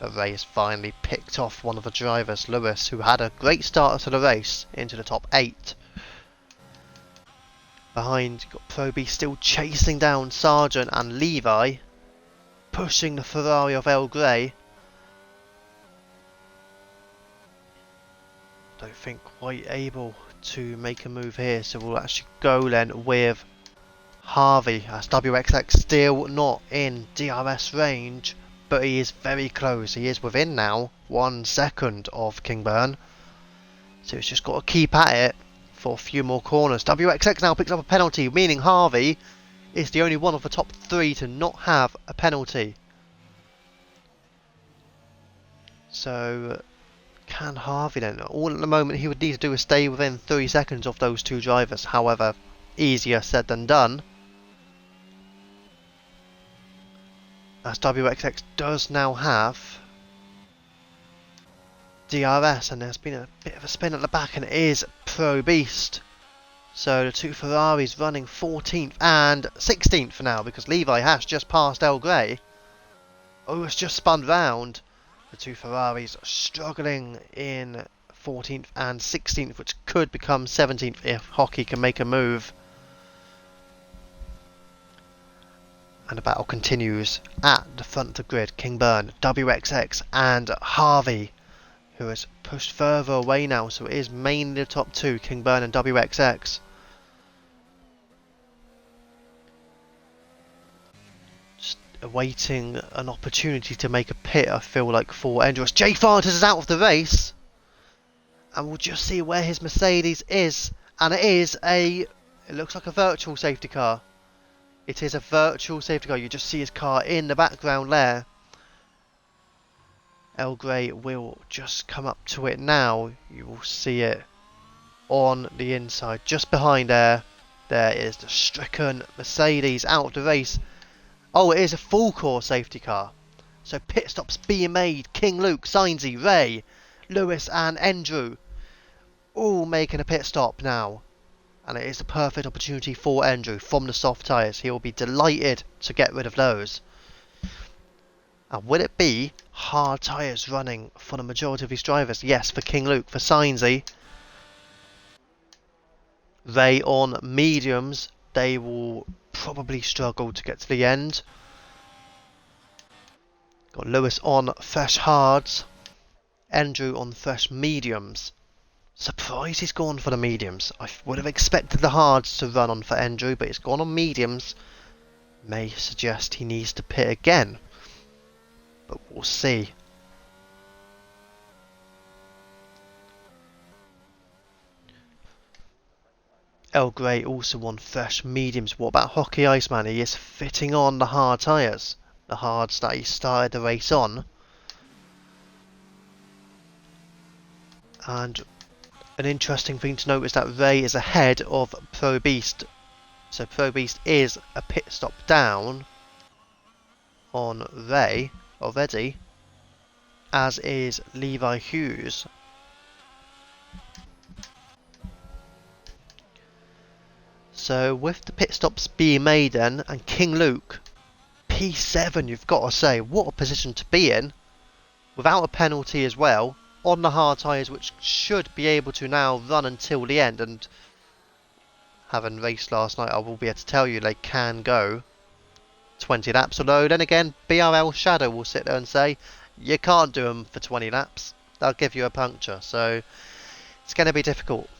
A: but Ray has finally picked off one of the drivers, Lewis, who had a great start to the race, into the top 8. Behind, you've got Pro Beast still chasing down Sargent and Levi, pushing the Ferrari of El Grey. Don't think quite able to make a move here, so we'll actually go then with Harvey, as WXX still not in DRS range, but he is very close. He is within now 1 second of Kingburn, so he's just got to keep at it for a few more corners. WXX now picks up a penalty, meaning Harvey is the only one of the top 3 to not have a penalty. So can Harvey then? All at the moment he would need to do is stay within 3 seconds of those 2 drivers. However, easier said than done, as WXX does now have DRS, and there's been a bit of a spin at the back, and it is Pro Beast. So the 2 Ferraris running 14th and 16th now, because Levi has just passed El Grey. Oh, it's just spun round, The two Ferraris struggling in 14th and 16th, which could become 17th if Hockey can make a move. And the battle continues at the front of the grid. Kingburn, WXX and Harvey, who has pushed further away now, so it is mainly the top two, Kingburn and WXX. Just awaiting an opportunity to make a pit, I feel like, for Endurance. Jay Fantas is out of the race, and we'll just see where his Mercedes is, and it looks like a virtual safety car. It is a virtual safety car. You just see his car in the background there. El Grey will just come up to it now. You will see it on the inside, just behind there. There is the stricken Mercedes out of the race. Oh, it is a full core safety car. So pit stops being made. King Luke, Sainsy, Ray, Lewis and Andrew all making a pit stop now. And it is the perfect opportunity for Andrew from the soft tyres. He will be delighted to get rid of those. And will it be hard tyres running for the majority of his drivers? Yes, for King Luke, for Sainsy. They on mediums, they will probably struggle to get to the end. Got Lewis on fresh hards. Andrew on fresh mediums. Surprised he's gone for the mediums. I would have expected the hards to run on for Andrew, but he's gone on mediums. May suggest he needs to pit again. But we'll see. El Grey also on fresh mediums. What about Hockey Iceman? He is fitting on the hard tyres. The hards that he started the race on. And an interesting thing to note is that Ray is ahead of Pro Beast. So Pro Beast is a pit stop down on Ray already, as is Levi Hughes. So with the pit stops being made then, and King Luke, P7, you've got to say, what a position to be in, without a penalty as well, on the hard tyres, which should be able to now run until the end. And having raced last night, I will be able to tell you they can go 20 laps. Although then again, BRL Shadow will sit there and say you can't do them for 20 laps. They'll give you a puncture. So it's going to be difficult.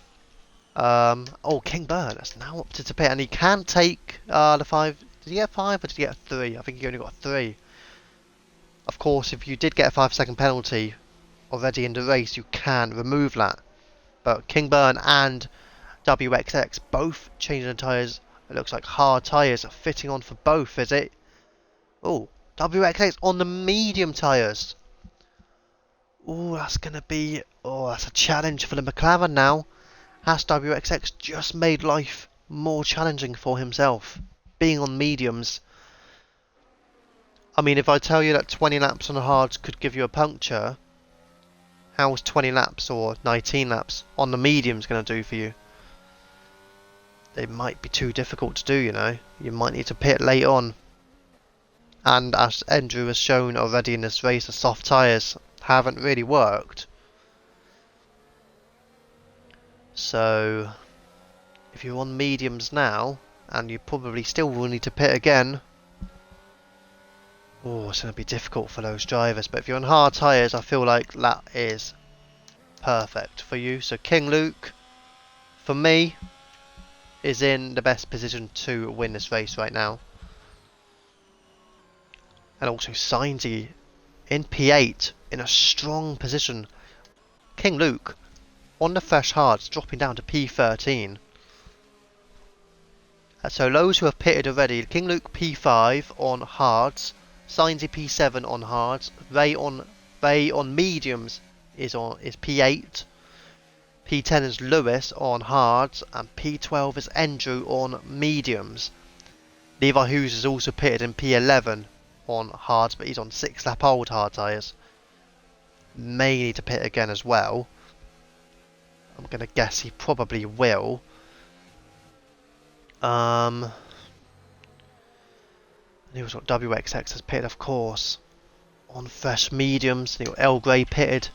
A: Oh, King Burn has now opted to pit, and he can take the 5. Did he get 5 or did he get 3? I think he only got 3. Of course, if you did get a 5-second penalty already in the race, you can remove that. But King Burn and WXX both changing the tyres. It looks like hard tyres are fitting on for both, is it? Oh, WXX on the medium tyres. Oh, that's going to be... Oh, that's a challenge for the McLaren now. Has WXX just made life more challenging for himself, being on mediums? I mean, if I tell you that 20 laps on the hards could give you a puncture, how's 20 laps or 19 laps on the mediums going to do for you? They might be too difficult to do, you know. You might need to pit late on. And as Andrew has shown already in this race, the soft tyres haven't really worked. So, if you're on mediums now, and you probably still will need to pit again, oh, it's going to be difficult for those drivers. But if you're on hard tyres, I feel like that is perfect for you. So King Luke, for me, is in the best position to win this race right now. And also Sainsy in P8 in a strong position. King Luke on the fresh hards dropping down to P13. So those who have pitted already, King Luke P5 on hards, Sainsy P7 on hards, Ray on mediums is P8. P10 is Lewis on hards, and P12 is Andrew on mediums. Levi Hughes is also pitted in P11 on hards, but he's on 6-lap old hard tyres. May need to pit again as well. I'm going to guess he probably will. He was what WXX has pitted, of course. on fresh mediums. And you've got El Grey pitted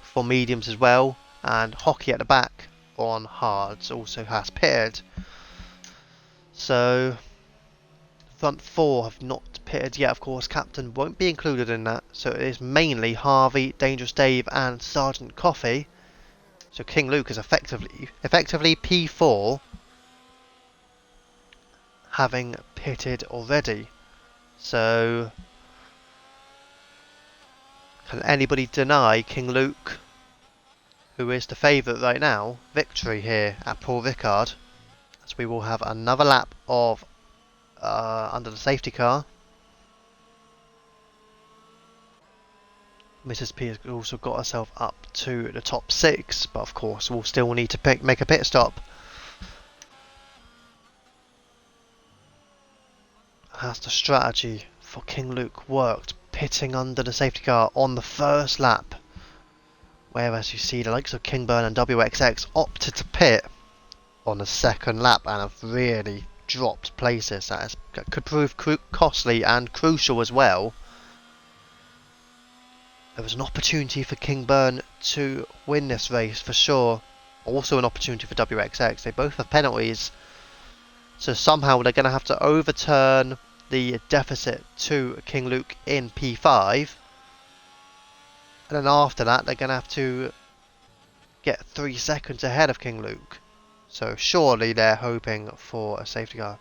A: for mediums as well. And Hockey at the back on hards also has pitted. So front four have not pitted yet. Of course, captain won't be included in that. So it is mainly Harvey, Dangerous Dave and Sergeant Coffee. So King Luke is effectively P4, having pitted already. So can anybody deny King Luke, who is the favourite right now, victory here at Paul Ricard? As we will have another lap of under the safety car. Mrs. P has also got herself up to the top 6, but of course we'll still need to make a pit stop. Has the strategy for King Luke worked, pitting under the safety car on the first lap? Whereas you see the likes of Kingburn and WXX opted to pit on the second lap and have really dropped places. That could prove costly and crucial as well. There was an opportunity for Kingburn to win this race for sure. Also an opportunity for WXX. They both have penalties. So somehow they're going to have to overturn the deficit to King Luke in P5. And then after that they're going to have to get 3 seconds ahead of King Luke. So surely they're hoping for a safety car.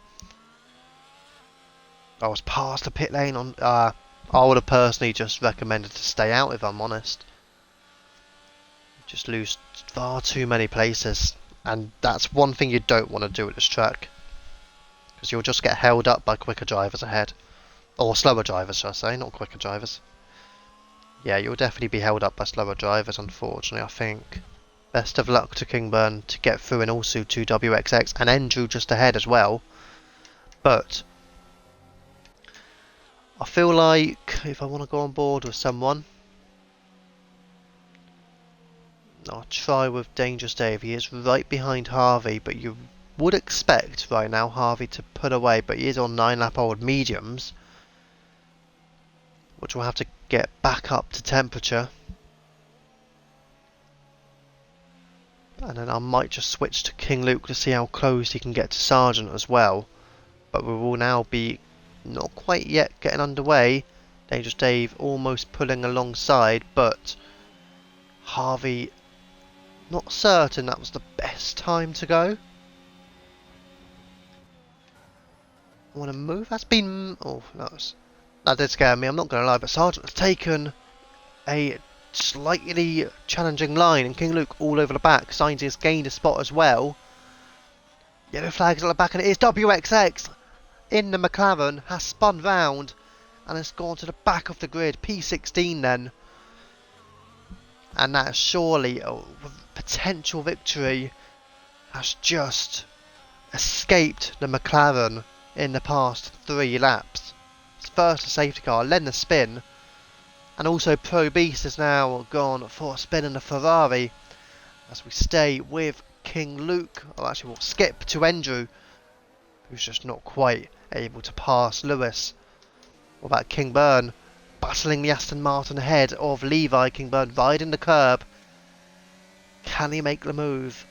A: I was past the pit lane on... I would have personally just recommended to stay out if I'm honest. Just lose far too many places. And that's one thing you don't want to do at this track. Because you'll just get held up by quicker drivers ahead. Or slower drivers, shall I say, not quicker drivers. Yeah, you'll definitely be held up by slower drivers, unfortunately, I think. Best of luck to Kingburn to get through, and also to WXX and Andrew just ahead as well. But I feel like if I want to go on board with someone, I'll try with Dangerous Dave. He is right behind Harvey, but you would expect right now Harvey to put away, but he is on 9-lap-old mediums, which will have to get back up to temperature. And then I might just switch to King Luke to see how close he can get to Sergeant as well. But we will now be not quite yet getting underway. Dangerous Dave almost pulling alongside, but Harvey not certain that was the best time to go. I want to move. That's been... oh, that did scare me, I'm not going to lie, but Sergeant has taken a slightly challenging line, and King Luke all over the back. Signs he has gained a spot as well. Yellow flags at the back, and it is WXX in the McLaren, has spun round and has gone to the back of the grid. P16 then, and that is surely a potential victory, has just escaped the McLaren in the past 3 laps. It's first the safety car, then the spin, and also Pro Beast has now gone for a spin in the Ferrari. As we stay with King Luke, or actually we'll skip to Andrew, who's just not quite able to pass Lewis. What about Kingburn battling the Aston Martin ahead of Levi? Kingburn riding the curb. Can he make the move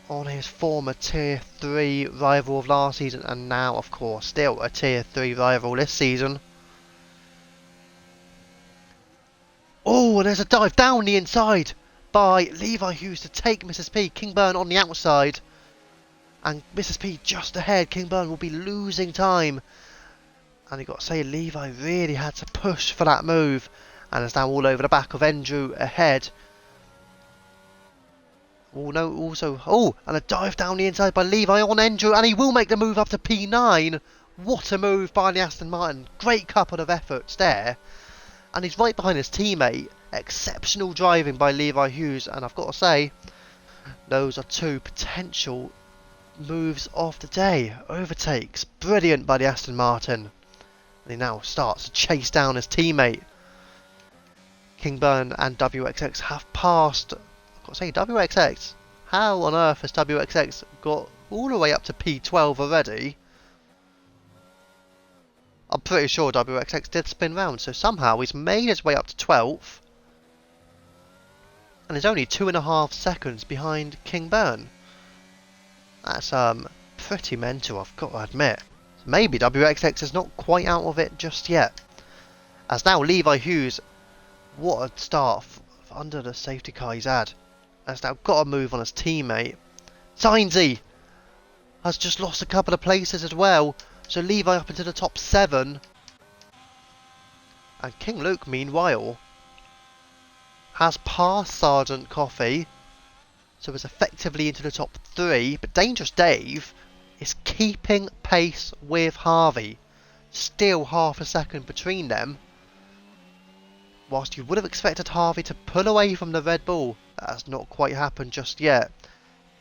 A: on his former Tier 3 rival of last season, and now of course still a Tier 3 rival this season? Oh, and there's a dive down the inside by Levi Hughes to take Mrs. P. Kingburn on the outside, and Mrs. P just ahead. Kingburn will be losing time, and you've got to say Levi really had to push for that move, and is now all over the back of Andrew ahead. Oh no, also, oh, and a dive down the inside by Levi on Andrew, and he will make the move up to P9. What a move by the Aston Martin. Great couple of efforts there. And he's right behind his teammate. Exceptional driving by Levi Hughes, and I've got to say, those are 2 potential moves of the day. Overtakes, brilliant by the Aston Martin. And he now starts to chase down his teammate. Kingburn and WXX have passed. I've got to say, WXX, how on earth has WXX got all the way up to P12 already? I'm pretty sure WXX did spin round, so somehow he's made his way up to 12th. And is only 2.5 seconds behind King Burn. That's pretty mental, I've got to admit. So maybe WXX is not quite out of it just yet. As now Levi Hughes, what a start under the safety car he's had. Has now got to move on his teammate. Sainsy has just lost a couple of places as well. So Levi up into the top 7. And King Luke, meanwhile, has passed Sergeant Coffee. So is effectively into the top 3. But Dangerous Dave is keeping pace with Harvey. Still half a second between them. Whilst you would have expected Harvey to pull away from the Red Bull, that has not quite happened just yet.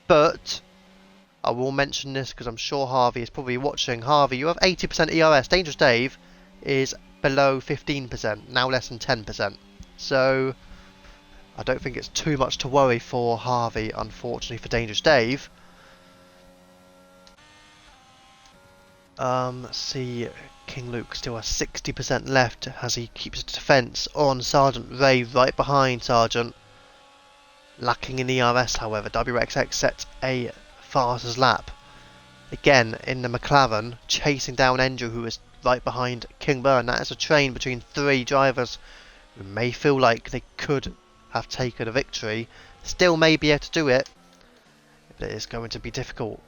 A: But I will mention this because I'm sure Harvey is probably watching. Harvey, you have 80% ERS. Dangerous Dave is below 15%, now less than 10%. So I don't think it's too much to worry for Harvey, unfortunately for Dangerous Dave. Let's see, King Luke still has 60% left as he keeps defence on Sergeant Ray right behind Sergeant. Lacking in ERS, however, WXX sets a fastest lap. Again in the McLaren, chasing down Andrew, who is right behind King Burn. That is a train between 3 drivers who may feel like they could have taken a victory. Still may be able to do it, but it is going to be difficult.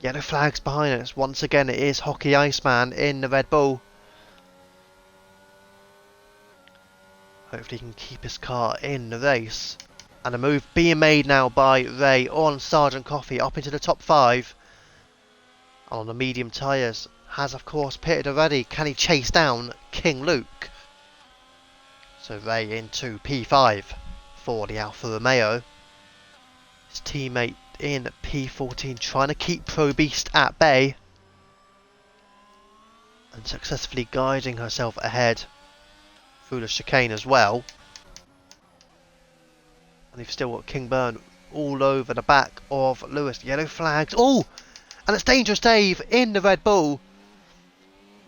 A: Yellow flags behind us. Once again, it is Hockey Iceman in the Red Bull. Hopefully he can keep his car in the race. And a move being made now by Ray on Sergeant Coffee up into the top 5. On the medium tyres. Has of course pitted already. Can he chase down King Luke? So Ray into P5 for the Alfa Romeo. His teammate in P14 trying to keep Pro Beast at bay. And successfully guiding herself ahead through the chicane as well. And they've still got King Burn all over the back of Lewis. Yellow flags. Oh! And it's Dangerous Dave in the Red Bull.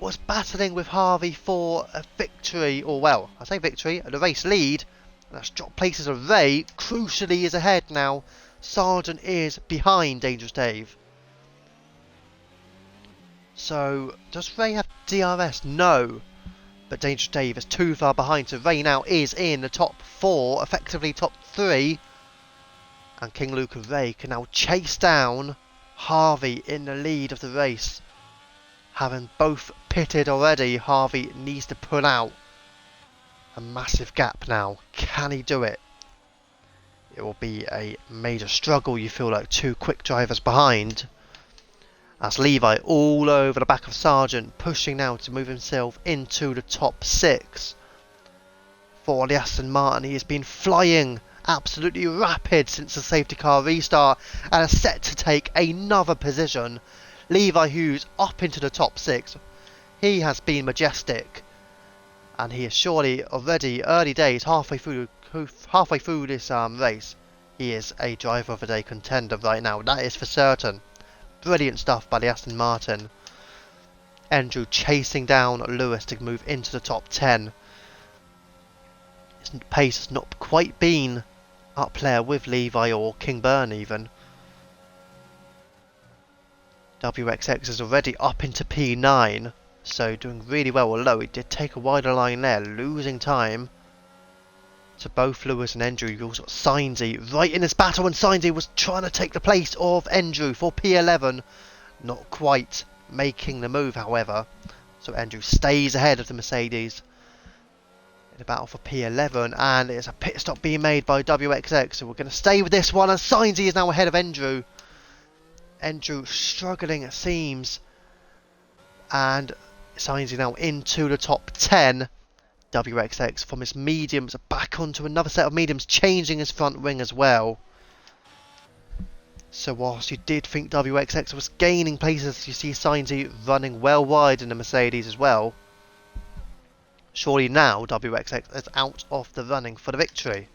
A: Was battling with Harvey for a victory. Or, well, I say victory. The race lead. And that's dropped places of Ray. Crucially is ahead now. Sergeant is behind Dangerous Dave. So, does Ray have DRS? No. But Dangerous Dave is too far behind. So Ray now is in the top 4. Effectively top 3. And King Luke and Ray can now chase down Harvey in the lead of the race. Having both pitted already, Harvey needs to pull out. A massive gap now. Can he do it? It will be a major struggle. You feel like 2 quick drivers behind. As Levi all over the back of Sargent, pushing now to move himself into the top 6. For the Aston Martin, he has been flying absolutely rapid since the safety car restart and is set to take another position. Levi Hughes up into the top 6. He has been majestic. And he is surely already early days, halfway through this race. He is a driver of the day contender right now. That is for certain. Brilliant stuff by the Aston Martin. Andrew chasing down Lewis to move into the top 10. His pace has not quite been up there with Levi or King Burn even. WXX is already up into P9. So doing really well, although he did take a wider line there, losing time to both Lewis and Andrew. You've also got Sainsy right in this battle, and Sainsy was trying to take the place of Andrew for P11. Not quite making the move, however. So Andrew stays ahead of the Mercedes in the battle for P11, and it's a pit stop being made by WXX. So we're going to stay with this one, and Sainsy is now ahead of Andrew. Andrew struggling, it seems, and Sainsy now into the top 10. WXX from his mediums back onto another set of mediums, changing his front wing as well. So whilst you did think WXX was gaining places, you see Sainsy running well wide in the Mercedes as well. Surely now WXX is out of the running for the victory.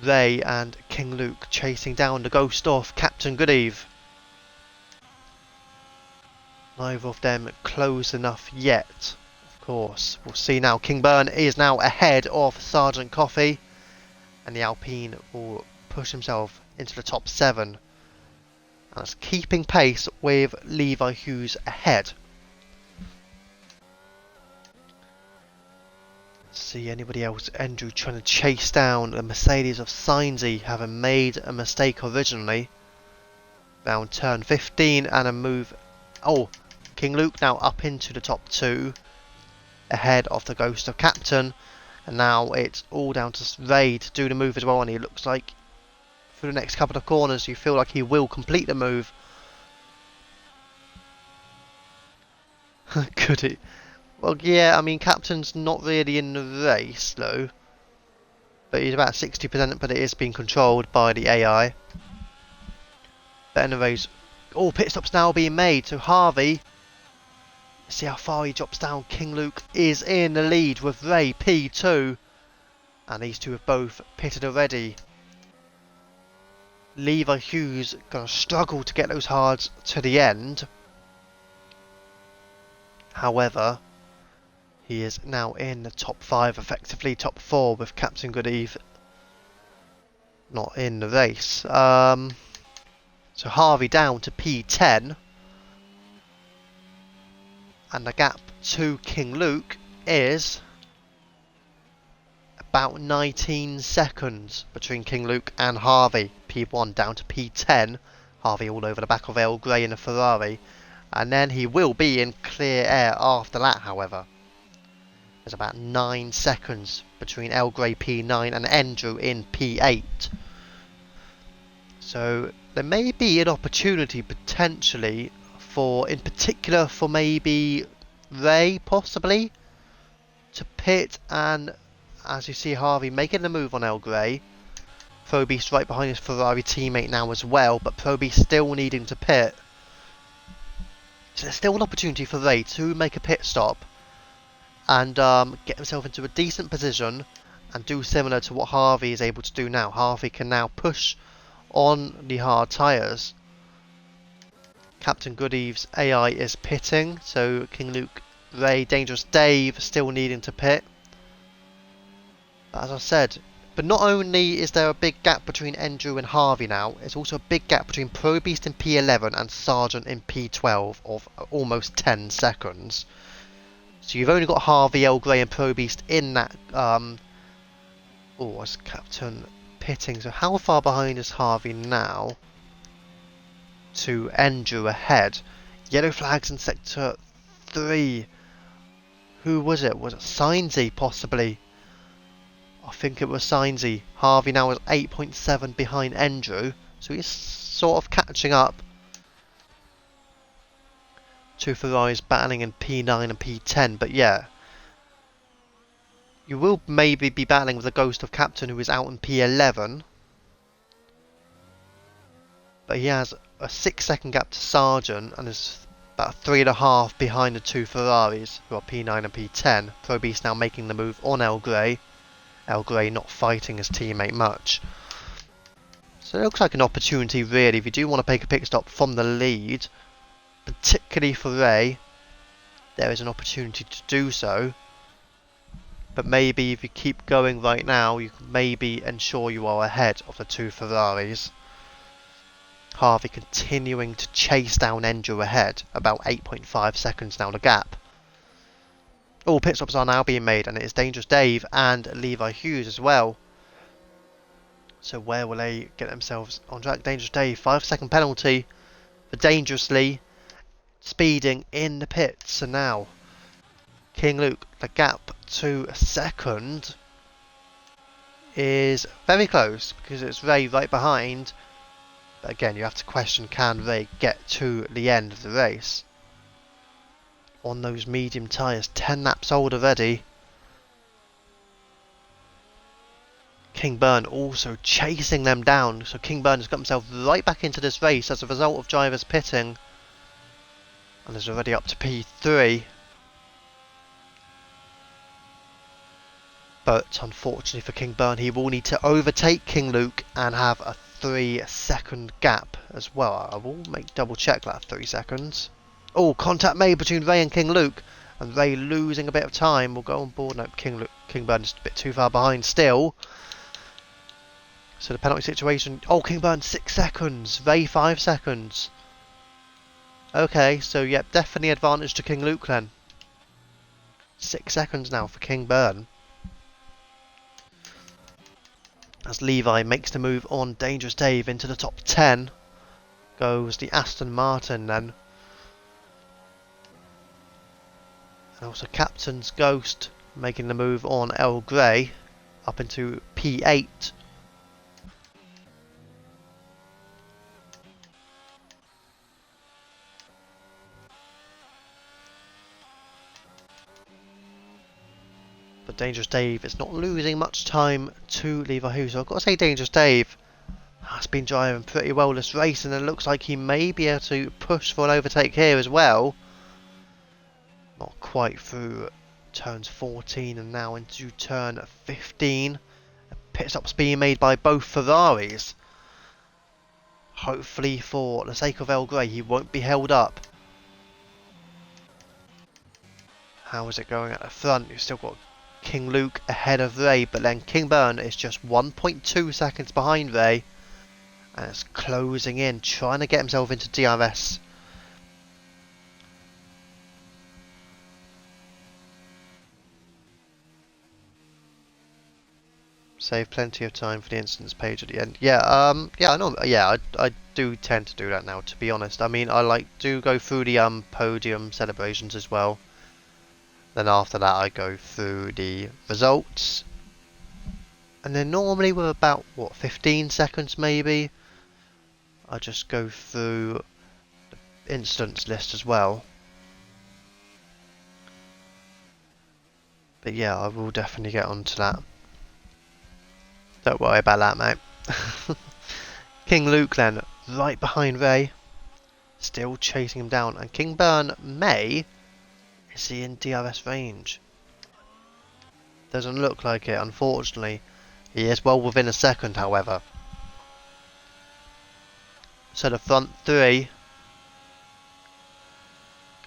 A: Ray and King Luke chasing down the ghost of Captain Goodeve. Neither of them close enough yet. Of course, we'll see now. King Burn is now ahead of Sergeant Coffee, and the Alpine will push himself into the top 7. And it's keeping pace with Levi Hughes ahead. See anybody else? Andrew trying to chase down the Mercedes of Sainsy, having made a mistake originally. Down turn 15 and a move. Oh, King Luke now up into the top 2, ahead of the Ghost of Captain, and now it's all down to Ray to do the move as well. And he looks like through the next couple of corners, you feel like he will complete the move. Could it? Well, yeah, I mean, Captain's not really in the race, though. But he's about 60%, but it is being controlled by the AI. But anyways, all pit stops now being made. So Harvey, see how far he drops down. King Luke is in the lead with Ray P2. And these two have both pitted already. Levi Hughes going to struggle to get those hards to the end. However, he is now in the top 5, effectively top 4, with Captain Goodeve not in the race. So Harvey down to P10. And the gap to King Luke is about 19 seconds between King Luke and Harvey. P1 down to P10. Harvey all over the back of El Grey in a Ferrari. And then he will be in clear air after that, however. There's about 9 seconds between El Grey P9 and Andrew in P8. So there may be an opportunity potentially for, in particular for maybe Ray possibly, to pit, and as you see Harvey making the move on El Grey. Pro Beast right behind his Ferrari teammate now as well, but Pro Beast still needing to pit. So there's still an opportunity for Ray to make a pit stop and get himself into a decent position and do similar to what Harvey is able to do now. Harvey can now push on the hard tyres. Captain Goodeve's AI is pitting, so King Luke, Ray, Dangerous Dave still needing to pit. But as I said, but not only is there a big gap between Andrew and Harvey now, it's also a big gap between Pro Beast in P11 and Sergeant in P12 of almost 10 seconds. So you've only got Harvey, El Grey and Pro Beast in that, as Captain pitting. So how far behind is Harvey now to Andrew ahead? Yellow flags in sector 3. Who was it? Was it Sainsy possibly? I think it was Sainsy. Harvey now is 8.7 behind Andrew. So he's sort of catching up. Two Ferraris battling in P9 and P10, but yeah, you will maybe be battling with the Ghost of Captain, who is out in P11, but he has a 6-second gap to Sergeant and is about 3.5 behind the two Ferraris, who are P9 and P10. Pro Beast now making the move on El Grey. El Grey not fighting his teammate much. So it looks like an opportunity really if you do want to take a pit stop from the lead. Particularly for Ray, there is an opportunity to do so. But maybe if you keep going right now, you can maybe ensure you are ahead of the two Ferraris. Harvey continuing to chase down Andrew ahead, about 8.5 seconds now the gap. All pit stops are now being made, and it is Dangerous Dave and Levi Hughes as well. So where will they get themselves on track? Dangerous Dave, 5-second penalty for dangerously speeding in the pits. So now King Luke, the gap to second is very close because it's Ray right behind. But again, you have to question, can Ray get to the end of the race on those medium tyres? 10 laps old already. King Burn also chasing them down, so King Burn has got himself right back into this race as a result of drivers pitting. And is already up to P3. But unfortunately for King Burn, he will need to overtake King Luke and have a 3-second gap as well. I will double check that 3 seconds. Oh, contact made between Ray and King Luke. And Ray losing a bit of time will go on board. No, King Burn just a bit too far behind still. So the penalty situation. Oh, King Burn 6 seconds. Ray 5 seconds. Okay, so yep, definitely advantage to King Luke then. 6 seconds now for King Burn. As Levi makes the move on Dangerous Dave into the top 10. Goes the Aston Martin then. And also Captain's Ghost making the move on El Grey up into P8. But Dangerous Dave is not losing much time to Levi Hu. So I've got to say Dangerous Dave has been driving pretty well this race, and it looks like he may be able to push for an overtake here as well. Not quite through turns 14 and now into turn 15. Pit stops being made by both Ferraris. Hopefully for the sake of El Grey he won't be held up. How is it going at the front? You've still got King Luke ahead of Ray, but then King Burn is just 1.2 seconds behind Ray. And it's closing in, trying to get himself into DRS. Save plenty of time for the instance page at the end. Yeah, I know. Yeah, I do tend to do that now, to be honest. I mean, I do go through the podium celebrations as well. Then after that, I go through the results, and then normally we're about what 15 seconds maybe. I just go through the instance list as well. But yeah, I will definitely get onto that. Don't worry about that, mate. King Luke then, right behind Ray. Still chasing him down. And King Burn is he in DRS range? Doesn't look like it, unfortunately. He is well within a second, however. So the front three,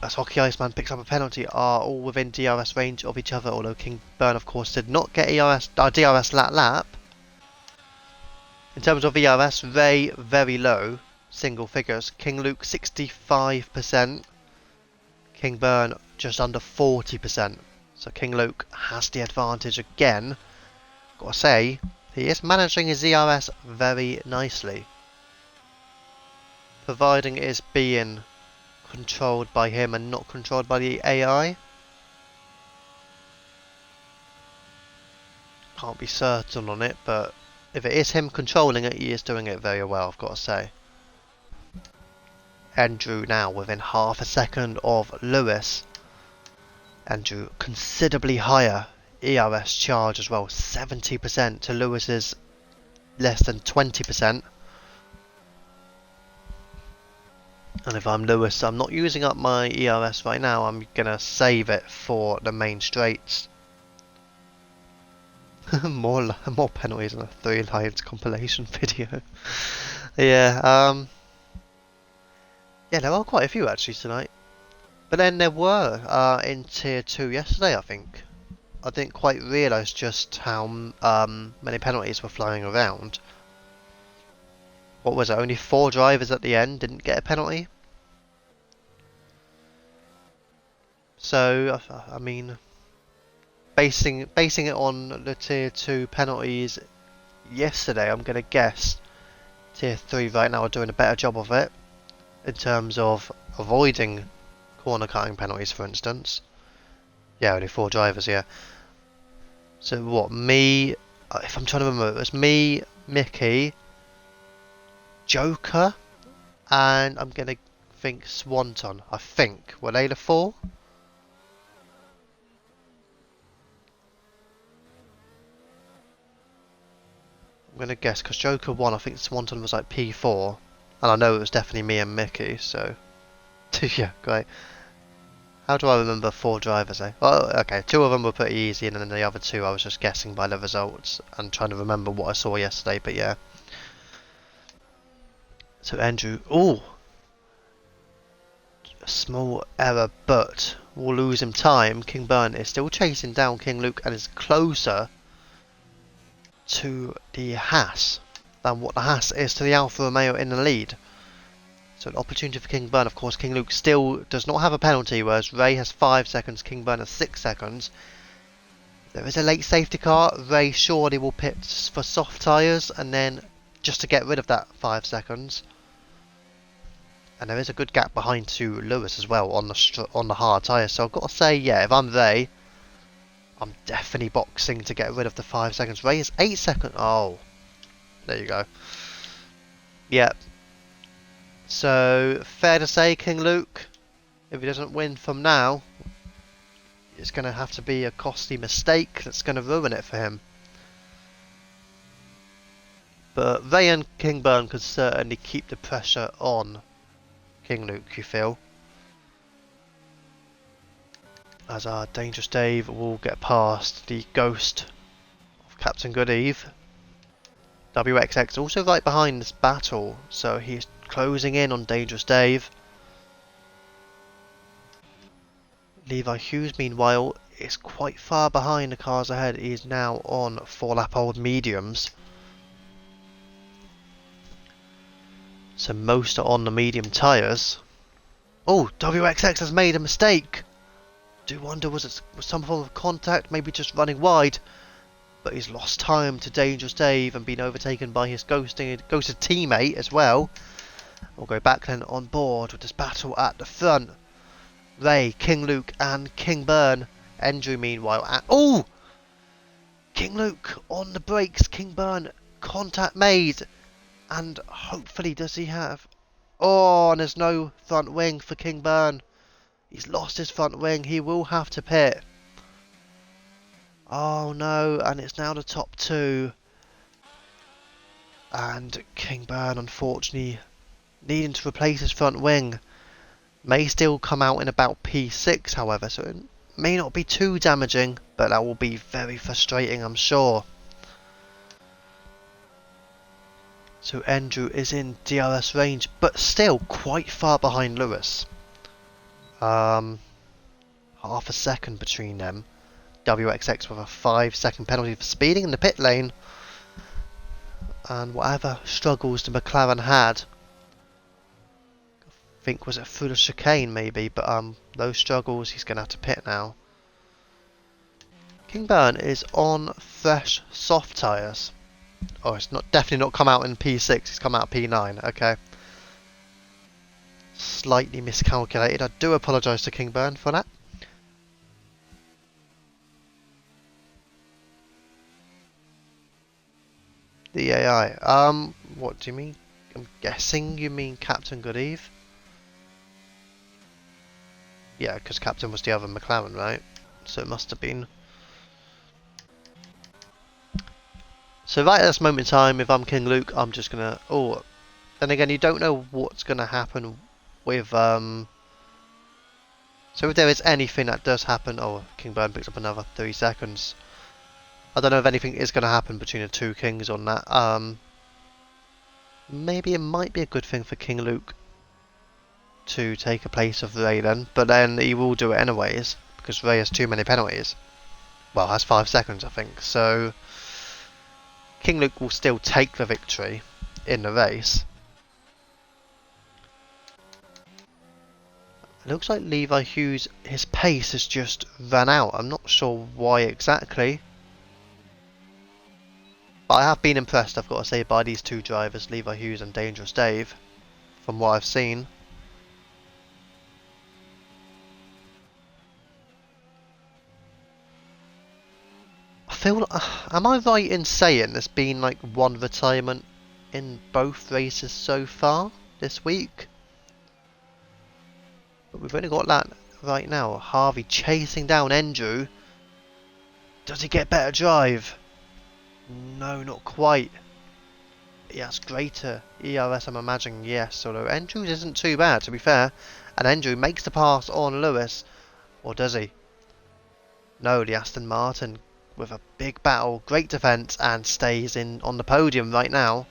A: as Hockey Iceman picks up a penalty, are all within DRS range of each other. Although King Burn, of course, did not get DRS lap. In terms of ERS, Ray very low, single figures. King Luke 65%. King Burn just under 40%. So King Luke has the advantage again. Gotta say, he is managing his ERS very nicely. Providing it is being controlled by him and not controlled by the AI. Can't be certain on it, but if it is him controlling it, he is doing it very well, I've got to say. Andrew now within half a second of Lewis. Andrew considerably higher ERS charge as well, 70% to Lewis's less than 20%. And if I'm Lewis, I'm not using up my ERS right now, I'm gonna save it for the main straights. more penalties in a 3 Lions compilation video. Yeah, yeah, there are quite a few actually tonight. But then there were in Tier 2 yesterday, I think. I didn't quite realise just how many penalties were flying around. What was it, only 4 drivers at the end didn't get a penalty? So, I mean, basing it on the Tier 2 penalties yesterday, I'm going to guess Tier 3 right now are doing a better job of it. In terms of avoiding corner cutting penalties, for instance. Yeah, only 4 drivers, yeah. So what, me, if I'm trying to remember, it was me, Mickey, Joker, and I'm going to think Swanton, I think. Were they the 4? I'm going to guess, because Joker won, I think Swanton was like P4. And I know it was definitely me and Mickey, so... yeah, great. How do I remember 4 drivers, eh? Well, okay, 2 of them were pretty easy, and then the other 2 I was just guessing by the results and trying to remember what I saw yesterday, but yeah. So Andrew, ooh! small error, but we'll lose him time. King Burn is still chasing down King Luke and is closer to the Haas than what the Haas is to the Alfa Romeo in the lead. So an opportunity for King Burn. Of course, King Luke still does not have a penalty, whereas Ray has 5 seconds, King Burn has 6 seconds. There is a late safety car. Ray surely will pit for soft tyres, and then just to get rid of that 5 seconds. And there is a good gap behind to Lewis as well on the hard tyres. So I've got to say, yeah, if I'm Ray, I'm definitely boxing to get rid of the 5 seconds. Ray is 8 seconds. Oh, there you go. Yep. So, fair to say, King Luke, if he doesn't win from now, it's going to have to be a costly mistake that's going to ruin it for him. But Ray and King Burn could certainly keep the pressure on King Luke, you feel? As our Dangerous Dave will get past the ghost of Captain Good Eve. WXX also right behind this battle, so he's closing in on Dangerous Dave. Levi Hughes, meanwhile, is quite far behind the cars ahead. He is now on 4-lap-old mediums. So most are on the medium tyres. Oh, WXX has made a mistake. Do wonder, was it some form of contact, maybe just running wide? But he's lost time to Dangerous Dave and been overtaken by his ghosted teammate as well. We'll go back then on board with this battle at the front. Ray, King Luke and King Burn. Andrew meanwhile at... Oh! King Luke on the brakes. King Burn, contact made. And hopefully does he have... Oh, and there's no front wing for King Burn. He's lost his front wing. He will have to pit. Oh no, and it's now the top two. And King Burn, unfortunately, needing to replace his front wing. May still come out in about P6, however, so it may not be too damaging, but that will be very frustrating, I'm sure. So Andrew is in DRS range, but still quite far behind Lewis. Half a second between them. WXX with a 5-second penalty for speeding in the pit lane. And whatever struggles the McLaren had, I think was it through the chicane maybe, but those struggles, he's going to have to pit now. King Burn is on fresh soft tyres. Oh, it's definitely not come out in P6, it's come out P9, okay. Slightly miscalculated, I do apologise to King Burn for that. The AI. What do you mean? I'm guessing you mean Captain Good Eve? Yeah, because Captain was the other McLaren, right? So it must have been. So right at this moment in time, if I'm King Luke, I'm just gonna... Oh, then again, you don't know what's gonna happen with... So if there is anything that does happen... Oh, King Burn picks up another 3 seconds. I don't know if anything is going to happen between the two kings on that. Maybe it might be a good thing for King Luke to take a place of Ray then, but then he will do it anyways because Ray has too many penalties. Well, has 5 seconds, I think. So King Luke will still take the victory in the race. It looks like Levi Hughes, his pace has just run out. I'm not sure why exactly. But I have been impressed, I've got to say, by these two drivers, Levi Hughes and Dangerous Dave, from what I've seen. I feel like, am I right in saying there's been like one retirement in both races so far this week? But we've only got that right now. Harvey chasing down Andrew. Does he get better drive? No, not quite. Yes, greater ERS, I'm imagining, yes. Although Andrews isn't too bad, to be fair. And Andrew makes the pass on Lewis. Or does he? No, the Aston Martin with a big battle, great defence, and stays in on the podium right now.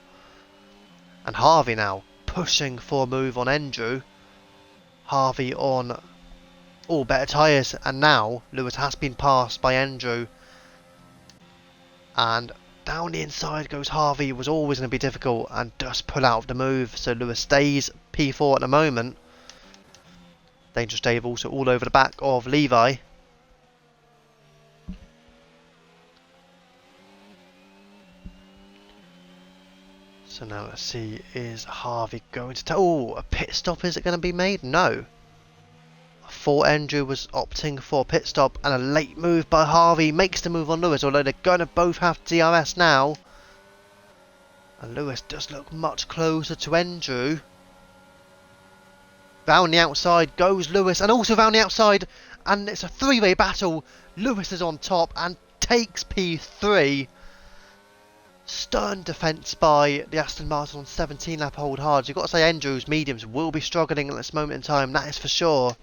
A: And Harvey now pushing for a move on Andrew. Harvey on all better tyres, and now Lewis has been passed by Andrew. And down the inside goes Harvey. It was always going to be difficult, and does pull out of the move. So Lewis stays P4 at the moment. Dangerous Dave also all over the back of Levi. So now let's see, is Harvey going to... Oh, a pit stop, is it going to be made? No. I thought Andrew was opting for a pit stop, and a late move by Harvey makes the move on Lewis, although they're going to both have DRS now. And Lewis does look much closer to Andrew. Round the outside goes Lewis, and also round the outside, and it's a three-way battle. Lewis is on top and takes P3. Stern defence by the Aston Martin on 17 lap hold hard. You've got to say Andrew's mediums will be struggling at this moment in time, that is for sure.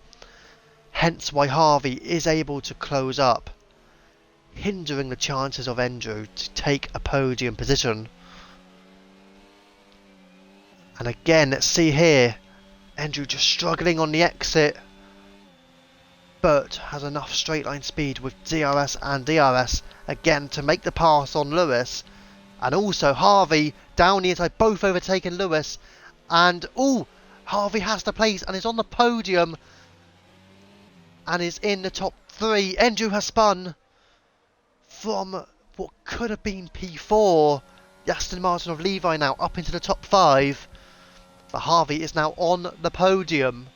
A: Hence why Harvey is able to close up, hindering the chances of Andrew to take a podium position. And again, let's see here, Andrew just struggling on the exit, but has enough straight line speed with DRS and DRS again to make the pass on Lewis. And also Harvey down the inside, both overtaking Lewis. And Harvey has the place and is on the podium and is in the top 3. Andrew has spun from what could have been P4. The Aston Martin of Levi now up into the top 5. But Harvey is now on the podium.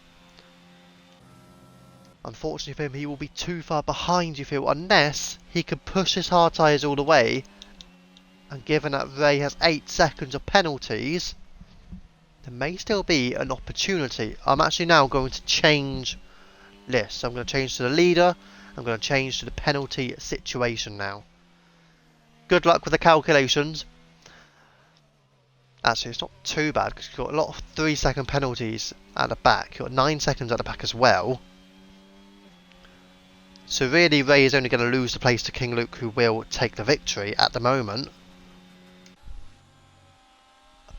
A: Unfortunately for him, he will be too far behind, you feel, unless he can push his hard tyres all the way. And given that Ray has 8 seconds of penalties, there may still be an opportunity. I'm actually now going to change lists. I'm going to change to the leader. I'm going to change to the penalty situation now. Good luck with the calculations. Actually, it's not too bad because you've got a lot of 3-second penalties at the back. You've got 9 seconds at the back as well. So really, Ray is only going to lose the place to King Luke, who will take the victory at the moment.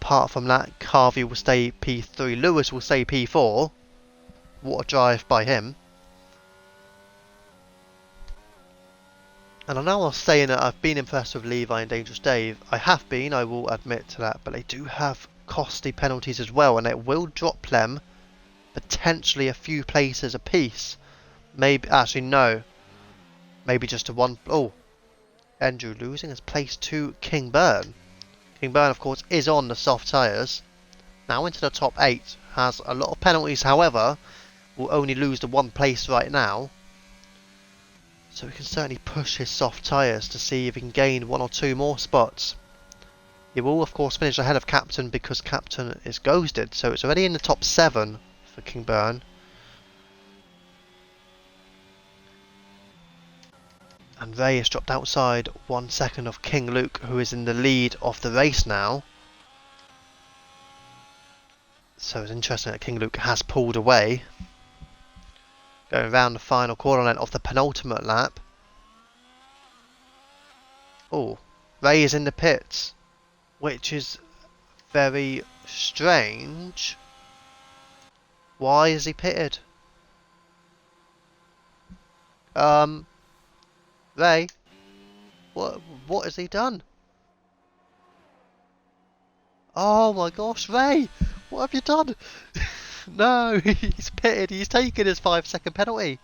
A: Apart from that, Harvey will stay P3, Lewis will stay P4. What a drive by him. And I know I was saying that I've been impressed with Levi and Dangerous Dave. I have been, I will admit to that, but they do have costly penalties as well, and it will drop them potentially a few places apiece. Maybe, actually no, maybe just to one. Oh, Andrew losing his place to King Burn. King Burn, of course, is on the soft tyres. Now into the top 8. Has a lot of penalties, however, will only lose the 1 place right now. So we can certainly push his soft tyres to see if he can gain 1 or 2 more spots. He will, of course, finish ahead of Captain because Captain is ghosted. So it's already in the top 7 for King Burn. And Ray has dropped outside 1 second of King Luke, who is in the lead of the race now. So it's interesting that King Luke has pulled away. Going around the final corner line of the penultimate lap. Oh, Ray is in the pits, which is very strange. Why is he pitted? Ray, what has he done? Oh my gosh, Ray, what have you done? No, he's pitted. He's taken his 5-second penalty.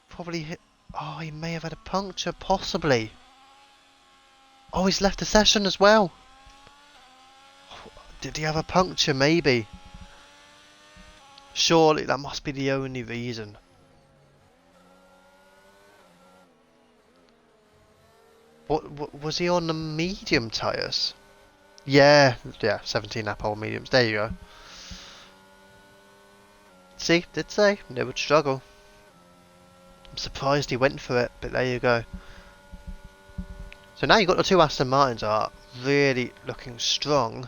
A: Probably hit. Oh, he may have had a puncture, possibly. Oh, he's left the session as well. Did he have a puncture? Maybe. Surely that must be the only reason. What was he on the medium tyres? Yeah, 17 lap hole mediums. There you go. See, did say they would struggle. I'm surprised he went for it, but there you go. So now you've got the 2 Aston Martins are really looking strong.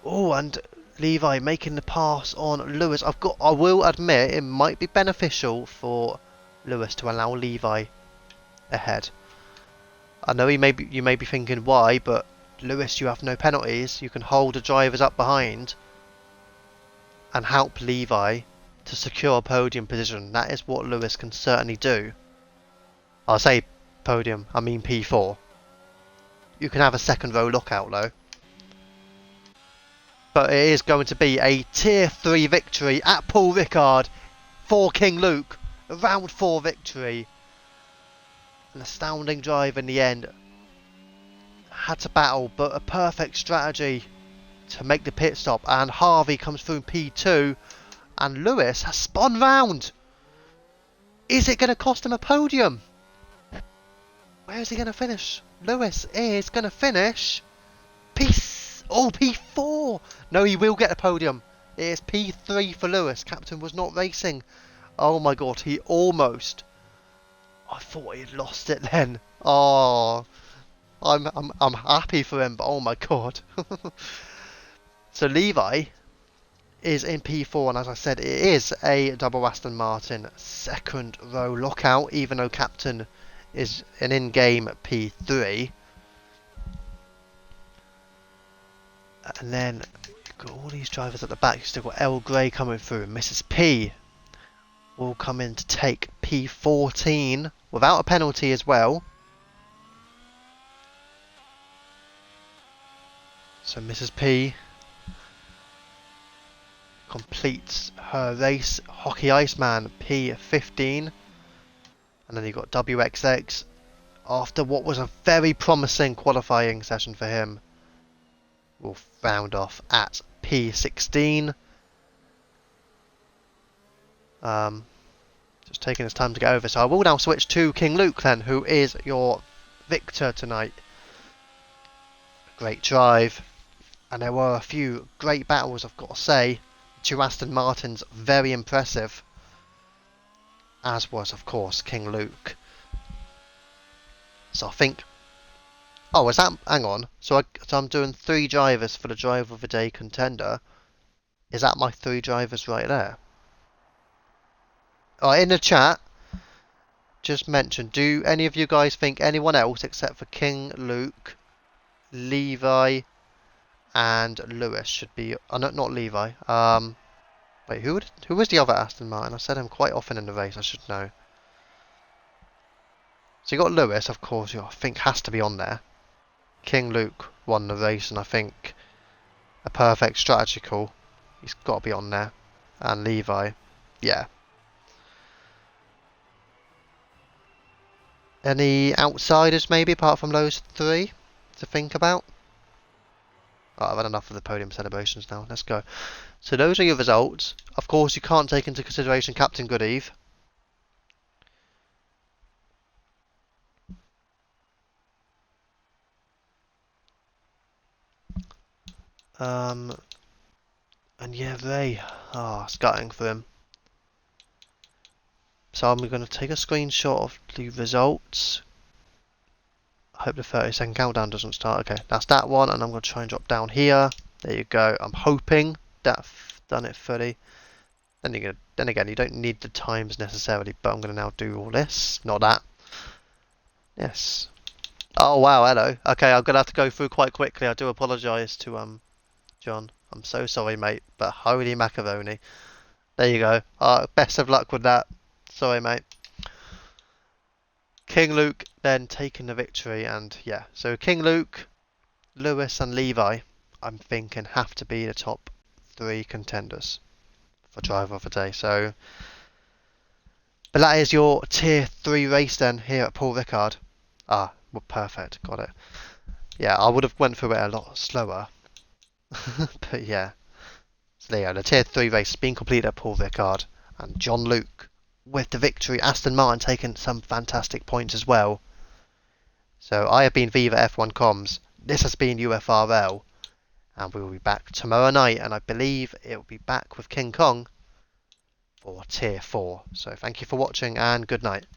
A: Oh, and Levi making the pass on Lewis. I will admit it might be beneficial for Lewis to allow Levi ahead. I know you may be thinking why, but Lewis, you have no penalties. You can hold the drivers up behind. and help Levi to secure a podium position. That is what Lewis can certainly do. I'll say podium, I mean P4. You can have a second row lookout though. But it is going to be a Tier 3 victory at Paul Ricard for King Luke. A round 4 victory. An astounding drive in the end. Had to battle, but a perfect strategy to make the pit stop. And Harvey comes through in P2. And Lewis has spun round. Is it going to cost him a podium? Where is he going to finish? Lewis is going to finish P4. No, he will get a podium. It is P3 for Lewis. Captain was not racing. Oh my god, he almost. I thought he had lost it then. Oh, I'm happy for him, but oh my god. So Levi is in P4, and as I said, it is a double Aston Martin second row lockout, even though Captain is an in-game P3. And then you've got all these drivers at the back. You've still got L Gray coming through. Mrs. P will come in to take P14 without a penalty as well. So Mrs. P completes her race. Hockey Iceman P15. And then you've got WXX after what was a very promising qualifying session for him. Will round off at P16. Just taking his time to get over. So I will now switch to King Luke then, who is your victor tonight. Great drive. And there were a few great battles, I've got to say. Two Aston Martins, very impressive. As was, of course, King Luke. So I think... Oh, is that... Hang on. So I'm doing 3 drivers for the Driver of the Day contender. Is that my 3 drivers right there? Oh, in the chat, just mention, do any of you guys think anyone else except for King Luke, Levi, and Lewis should be... Oh, no, not Levi. Wait, who was the other Aston Martin? I said him quite often in the race, I should know. So you got Lewis, of course, who I think has to be on there. King Luke won the race, and I think a perfect strategy call. He's got to be on there. And Levi, yeah. Any outsiders maybe, apart from those 3, to think about? Oh, I've had enough of the podium celebrations now. Let's go. So those are your results. Of course, you can't take into consideration Captain Goodeve. And yeah, Ray. Ah, scuttling for him. So I'm going to take a screenshot of the results. I hope the 30-second countdown doesn't start. Okay, that's that one, and I'm going to try and drop down here. There you go. I'm hoping that I've done it fully. Then again, you don't need the times necessarily, but I'm going to now do all this. Not that. Yes. Oh wow, hello. Okay, I'm going to have to go through quite quickly. I do apologise to John. I'm so sorry, mate, but holy macaroni. There you go. Best of luck with that. Sorry, mate. King Luke then taking the victory, and yeah, so King Luke, Lewis and Levi, I'm thinking have to be the top 3 contenders for Driver of the Day. So, but that is your Tier 3 race then here at Paul Ricard. Ah, well, perfect, got it. Yeah, I would have went through it a lot slower, but yeah. So there you go, the Tier 3 race has been completed at Paul Ricard, and John Luke with the victory. Aston Martin taking some fantastic points as well. So I have been Viva F1 Comms. This has been UFRL, and we will be back tomorrow night, and I believe it will be back with King Kong for Tier 4. So thank you for watching, and good night.